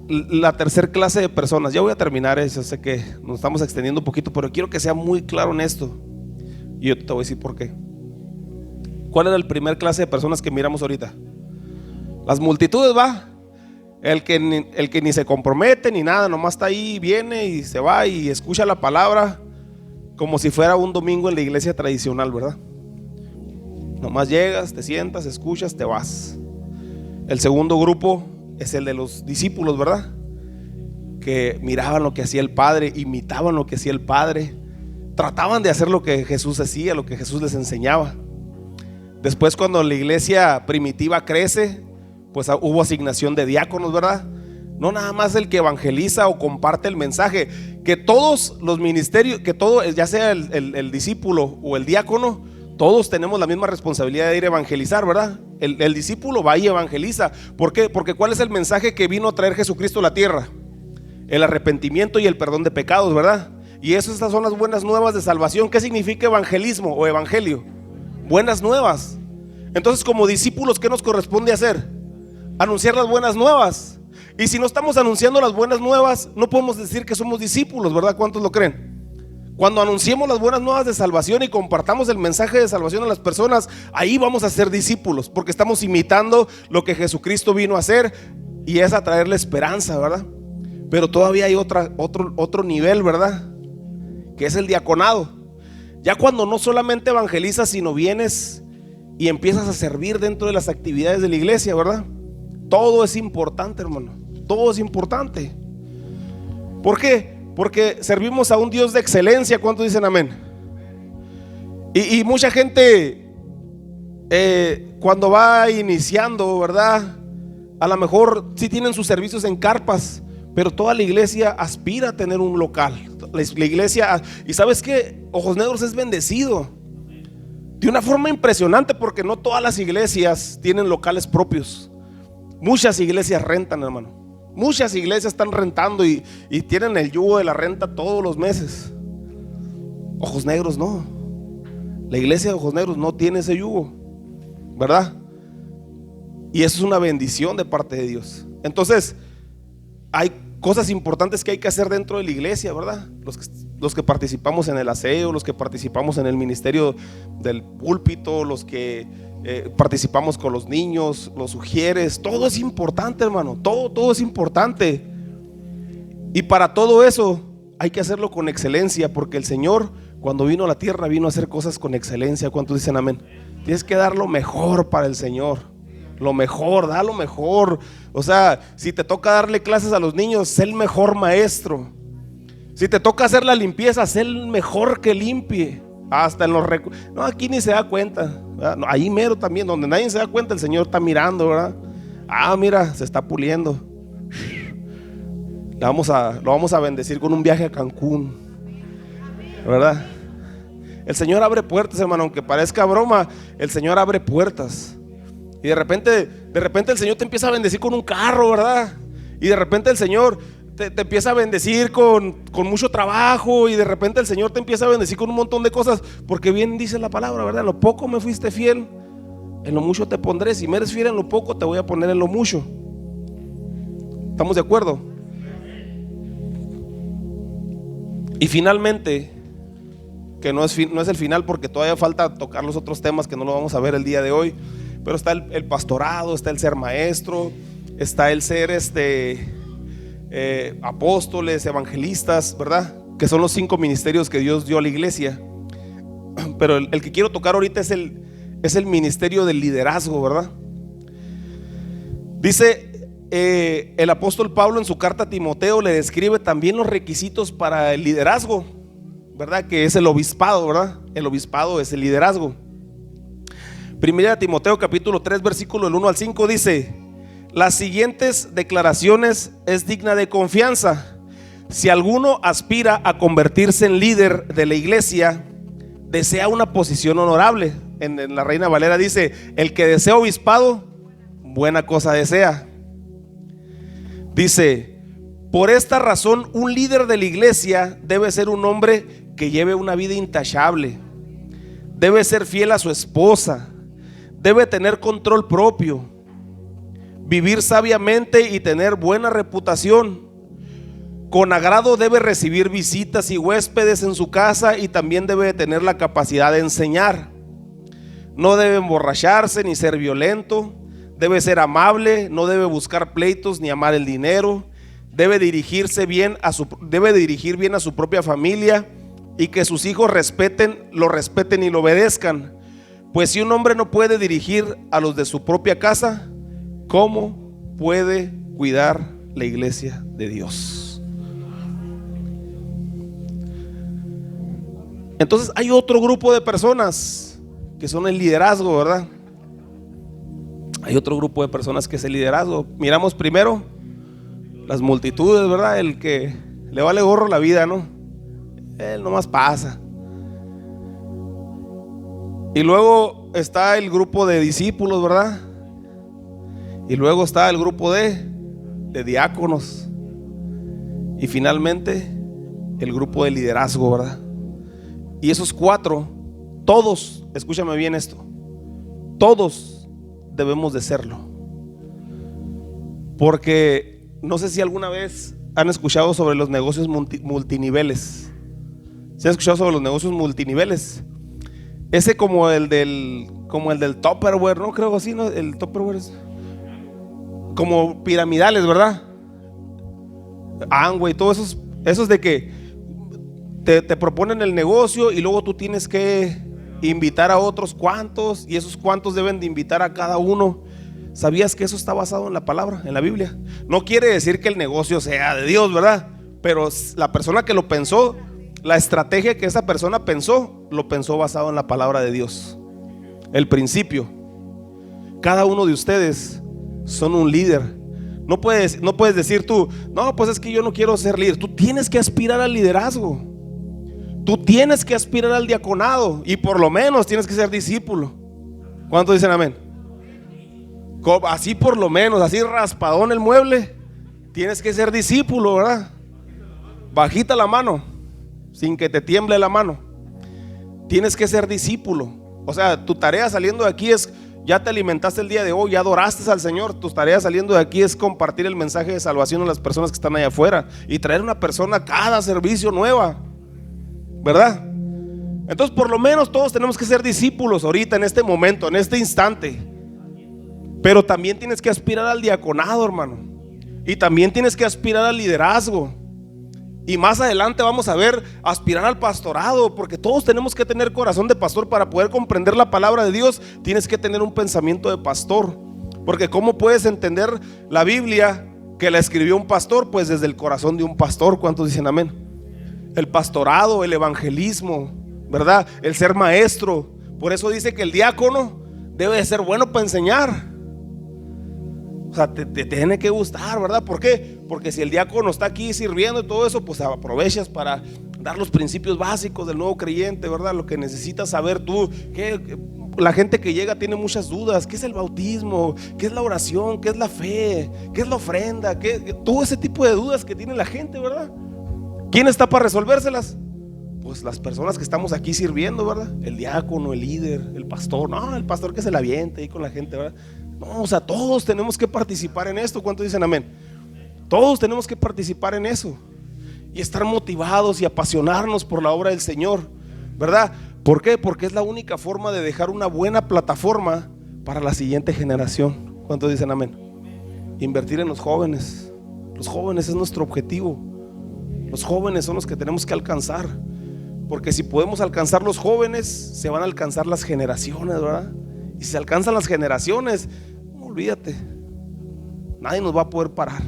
la tercer clase de personas. Ya voy a terminar eso. Sé que nos estamos extendiendo un poquito, pero quiero que sea muy claro en esto. Y yo te voy a decir por qué. ¿Cuál era el primer clase de personas que miramos ahorita? Las multitudes, va. El que ni se compromete ni nada, nomás está ahí, viene y se va y escucha la palabra como si fuera un domingo en la iglesia tradicional, ¿verdad? Nomás llegas, te sientas, escuchas, te vas. El segundo grupo es el de los discípulos, ¿verdad? Que miraban lo que hacía el Padre, imitaban lo que hacía el Padre, trataban de hacer lo que Jesús hacía, lo que Jesús les enseñaba. Después, cuando la iglesia primitiva crece, pues hubo asignación de diáconos, ¿verdad? No nada más el que evangeliza o comparte el mensaje, que todos los ministerios, que todo, ya sea el discípulo o el diácono, todos tenemos la misma responsabilidad de ir a evangelizar, ¿verdad? El discípulo va y evangeliza. ¿Por qué? Porque ¿cuál es el mensaje que vino a traer Jesucristo a la tierra? El arrepentimiento y el perdón de pecados, ¿verdad? Y estas son las buenas nuevas de salvación. ¿Qué significa evangelismo o evangelio? Buenas nuevas. Entonces, como discípulos, ¿qué nos corresponde hacer? Anunciar las buenas nuevas. Y si no estamos anunciando las buenas nuevas, no podemos decir que somos discípulos, ¿verdad? ¿Cuántos lo creen? Cuando anunciemos las buenas nuevas de salvación y compartamos el mensaje de salvación a las personas, ahí vamos a ser discípulos, porque estamos imitando lo que Jesucristo vino a hacer, y es a traerle esperanza, ¿verdad? Pero todavía hay otro nivel, ¿verdad? Que es el diaconado. Ya cuando no solamente evangelizas, sino vienes y empiezas a servir dentro de las actividades de la iglesia, ¿verdad? Todo es importante, hermano. Todo es importante. ¿Por qué? Porque servimos a un Dios de excelencia. ¿Cuántos dicen amén? Y mucha gente cuando va iniciando, ¿verdad? A lo mejor sí tienen sus servicios en carpas, pero toda la iglesia aspira a tener un local. La iglesia, y ¿sabes qué? Ojos Negros es bendecido de una forma impresionante, porque no todas las iglesias tienen locales propios. Muchas iglesias rentan, hermano. Muchas iglesias están rentando y tienen el yugo de la renta todos los meses. Ojos Negros no. La iglesia de Ojos Negros no tiene ese yugo, ¿verdad? Y eso es una bendición de parte de Dios. Entonces, hay cosas importantes que hay que hacer dentro de la iglesia, ¿verdad? Los que participamos en el aseo, los que participamos en el ministerio del púlpito, los que participamos con los niños, los ujieres, todo es importante, hermano, todo es importante. Y para todo eso hay que hacerlo con excelencia, porque el Señor, cuando vino a la tierra, vino a hacer cosas con excelencia. ¿Cuántos dicen amén? Tienes que dar lo mejor para el Señor. Lo mejor, da lo mejor. O sea, si te toca darle clases a los niños, sé el mejor maestro. Si te toca hacer la limpieza, sé el mejor que limpie. Hasta en los no, aquí ni se da cuenta, ¿verdad? No, ahí mero también, donde nadie se da cuenta, el Señor está mirando, ¿verdad? Ah, mira, se está puliendo. Lo vamos a bendecir con un viaje a Cancún, ¿verdad? El Señor abre puertas, hermano, aunque parezca broma, el Señor abre puertas. Y de repente el Señor te empieza a bendecir con un carro, ¿verdad? Y de repente el Señor te empieza a bendecir con mucho trabajo. Y de repente el Señor te empieza a bendecir con un montón de cosas, porque bien dice la palabra, ¿verdad? En lo poco me fuiste fiel, en lo mucho te pondré. Si me eres fiel en lo poco, te voy a poner en lo mucho. ¿Estamos de acuerdo? Y finalmente, que no es el final, porque todavía falta tocar los otros temas que no lo vamos a ver el día de hoy, pero está el pastorado, está el ser maestro, está el ser apóstoles, evangelistas, ¿verdad? Que son los 5 ministerios que Dios dio a la iglesia. Pero el que quiero tocar ahorita es el ministerio del liderazgo, ¿verdad? Dice el apóstol Pablo en su carta a Timoteo, le describe también los requisitos para el liderazgo, ¿verdad? Que es el obispado, ¿verdad? El obispado es el liderazgo. Primera de Timoteo capítulo 3 versículo del 1 al 5 dice: las siguientes declaraciones es digna de confianza. Si alguno aspira a convertirse en líder de la iglesia, desea una posición honorable. En la Reina Valera dice: el que desea obispado, buena cosa desea. Dice: por esta razón, un líder de la iglesia debe ser un hombre que lleve una vida intachable, debe ser fiel a su esposa, debe tener control propio, vivir sabiamente y tener buena reputación. Con agrado debe recibir visitas y huéspedes en su casa, y también debe tener la capacidad de enseñar. No debe emborracharse ni ser violento, debe ser amable, no debe buscar pleitos ni amar el dinero, debe dirigir bien a su propia familia, y que sus hijos lo respeten y lo obedezcan. Pues si un hombre no puede dirigir a los de su propia casa, ¿cómo puede cuidar la iglesia de Dios? Entonces hay otro grupo de personas que son el liderazgo, ¿verdad? Hay otro grupo de personas que es el liderazgo. Miramos primero las multitudes, ¿verdad? El que le vale gorro la vida, ¿no? Él nomás pasa. Y luego está el grupo de discípulos, ¿verdad? Y luego está el grupo de diáconos. Y finalmente el grupo de liderazgo, ¿verdad? Y esos 4, todos, escúchame bien esto, todos debemos de serlo. Porque no sé si alguna vez han escuchado sobre los negocios multiniveles. ¿Se han escuchado sobre los negocios multiniveles? Ese como el del Tupperware, ¿no? Creo así, ¿no? El Tupperware es como piramidales, ¿verdad? Amway, todos esos de que te proponen el negocio y luego tú tienes que invitar a otros cuantos, y esos cuantos deben de invitar a cada uno. ¿Sabías que eso está basado en la palabra, en la Biblia? No quiere decir que el negocio sea de Dios, ¿verdad? Pero la persona que lo pensó, la estrategia que esa persona pensó, lo pensó basado en la palabra de Dios. El principio. Cada uno de ustedes son un líder. No puedes decir tú, no, pues es que yo no quiero ser líder. Tú tienes que aspirar al liderazgo. Tú tienes que aspirar al diaconado, y por lo menos tienes que ser discípulo. ¿Cuántos dicen amén? Así por lo menos, así raspadón el mueble, tienes que ser discípulo, ¿verdad? Bajita la mano, sin que te tiemble la mano. Tienes que ser discípulo. O sea, tu tarea saliendo de aquí es ya te alimentaste el día de hoy, ya adoraste al Señor. Tu tarea saliendo de aquí es compartir el mensaje de salvación a las personas que están allá afuera y traer una persona a cada servicio nueva, ¿verdad? Entonces por lo menos todos tenemos que ser discípulos ahorita, en este momento, en este instante. Pero también tienes que aspirar al diaconado, hermano. Y también tienes que aspirar al liderazgo. Y más adelante vamos a ver aspirar al pastorado, porque todos tenemos que tener corazón de pastor. Para poder comprender la palabra de Dios tienes que tener un pensamiento de pastor. Porque ¿cómo puedes entender la Biblia que la escribió un pastor? Pues desde el corazón de un pastor. ¿Cuántos dicen amén? El pastorado, el evangelismo, ¿verdad? El ser maestro. Por eso dice que el diácono debe de ser bueno para enseñar. O sea, te tiene que gustar, ¿verdad? ¿Por qué? Porque si el diácono está aquí sirviendo y todo eso, pues aprovechas para dar los principios básicos del nuevo creyente, ¿verdad? Lo que necesitas saber tú. Que la gente que llega tiene muchas dudas. ¿Qué es el bautismo? ¿Qué es la oración? ¿Qué es la fe? ¿Qué es la ofrenda? Todo ese tipo de dudas que tiene la gente, ¿verdad? ¿Quién está para resolvérselas? Pues las personas que estamos aquí sirviendo, ¿verdad? El diácono, el líder, el pastor. No, el pastor que se la aviente ahí con la gente, ¿verdad? No, o sea, todos tenemos que participar en esto. ¿Cuántos dicen amén? Todos tenemos que participar en eso y estar motivados y apasionarnos por la obra del Señor, ¿verdad? ¿Por qué? Porque es la única forma de dejar una buena plataforma para la siguiente generación. ¿Cuántos dicen amén? Invertir en los jóvenes. Los jóvenes es nuestro objetivo. Los jóvenes son los que tenemos que alcanzar, porque si podemos alcanzar los jóvenes, se van a alcanzar las generaciones, ¿verdad? Y si se alcanzan las generaciones, olvídate, nadie nos va a poder parar.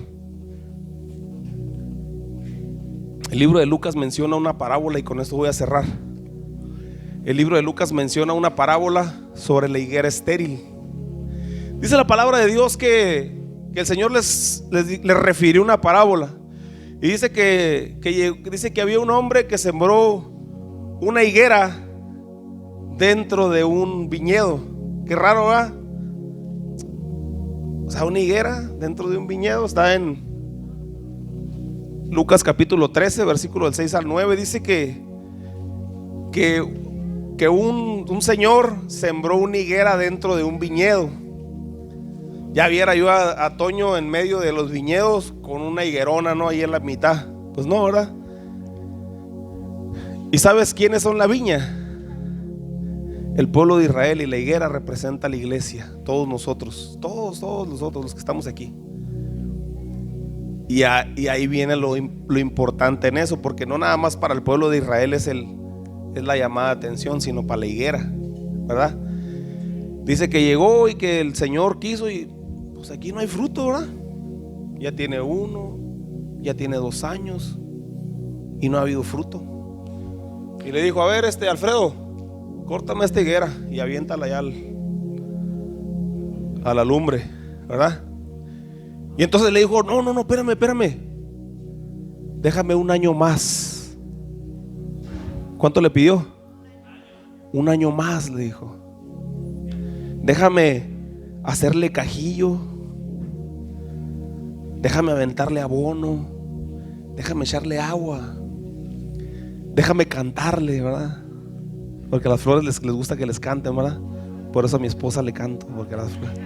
El libro de Lucas menciona una parábola, y con esto voy a cerrar. El libro de Lucas menciona una parábola sobre la higuera estéril. Dice la palabra de Dios que el Señor les refirió una parábola. Y dice que había un hombre que sembró una higuera dentro de un viñedo. Qué raro, ¿verdad? O sea, una higuera dentro de un viñedo. Está en Lucas capítulo 13, versículo del 6 al 9. Dice que un señor sembró una higuera dentro de un viñedo. Ya viera yo a Toño en medio de los viñedos con una higuerona, ¿no? Ahí en la mitad. Pues no, ¿verdad? ¿Y sabes quiénes son la viña? El pueblo de Israel, y la higuera representa a la iglesia. Todos nosotros, todos nosotros los que estamos aquí. Y ahí viene lo importante en eso, porque no nada más para el pueblo de Israel es la llamada de atención, sino para la higuera, ¿verdad? Dice que llegó y que el Señor quiso, y pues aquí no hay fruto, ¿verdad? Ya tiene 1, ya tiene 2 años y no ha habido fruto. Y le dijo: a ver, Alfredo, córtame esta higuera y aviéntala ya a la lumbre, ¿verdad? Y entonces le dijo: no, espérame, déjame 1 año más. ¿Cuánto le pidió? 1 año más, le dijo. Déjame hacerle cajillo, déjame aventarle abono, déjame echarle agua, déjame cantarle, ¿verdad? Porque a las flores les gusta que les canten, ¿verdad? Por eso a mi esposa le canto, porque a las flores,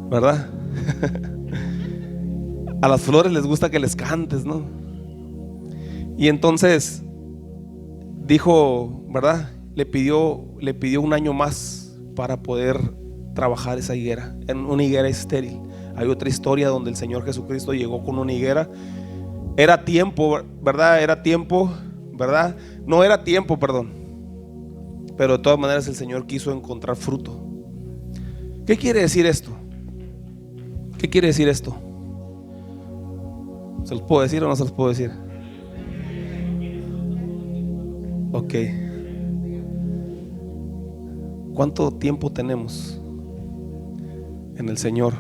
¿verdad? A las flores les gusta que les cantes, ¿no? Y entonces dijo, ¿verdad? Le pidió 1 año más para poder trabajar esa higuera, en una higuera estéril. Hay otra historia donde el Señor Jesucristo llegó con una higuera. Era tiempo, ¿verdad? Era tiempo, ¿verdad? No era tiempo, perdón. Pero de todas maneras el Señor quiso encontrar fruto. ¿Qué quiere decir esto? ¿Qué quiere decir esto? ¿Se los puedo decir o no se los puedo decir? Ok. ¿Cuánto tiempo tenemos en el Señor?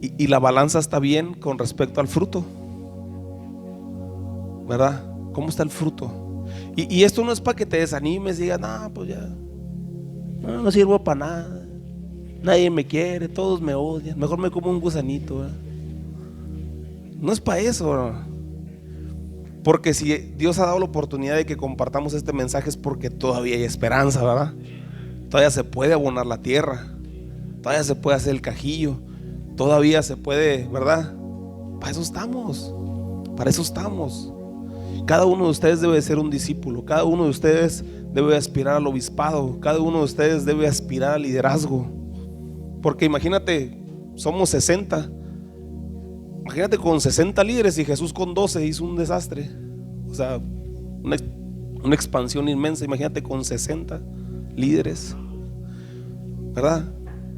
Y la balanza está bien con respecto al fruto, ¿verdad? ¿Cómo está el fruto? Y esto no es para que te desanimes y digas: no, pues ya no sirvo para nada, nadie me quiere, todos me odian, mejor me como un gusanito, ¿verdad? No es para eso, ¿verdad? Porque si Dios ha dado la oportunidad de que compartamos este mensaje es porque todavía hay esperanza, ¿verdad? Todavía se puede abonar la tierra, todavía se puede hacer el cajillo, todavía se puede, ¿verdad? Para eso estamos, para eso estamos. Cada uno de ustedes debe ser un discípulo, cada uno de ustedes debe aspirar al obispado, cada uno de ustedes debe aspirar al liderazgo. Porque imagínate, somos 60. Imagínate con 60 líderes y Jesús con 12 hizo un desastre. O sea, una expansión inmensa. Imagínate con 60 líderes, ¿verdad?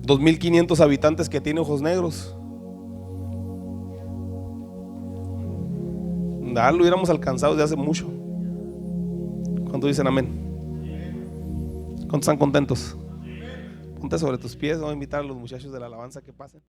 2500 habitantes que tiene Ojos Negros. Lo hubiéramos alcanzado desde hace mucho. ¿Cuántos dicen amén? ¿Cuántos están contentos? Ponte sobre tus pies. Voy a invitar a los muchachos de la alabanza que pasen.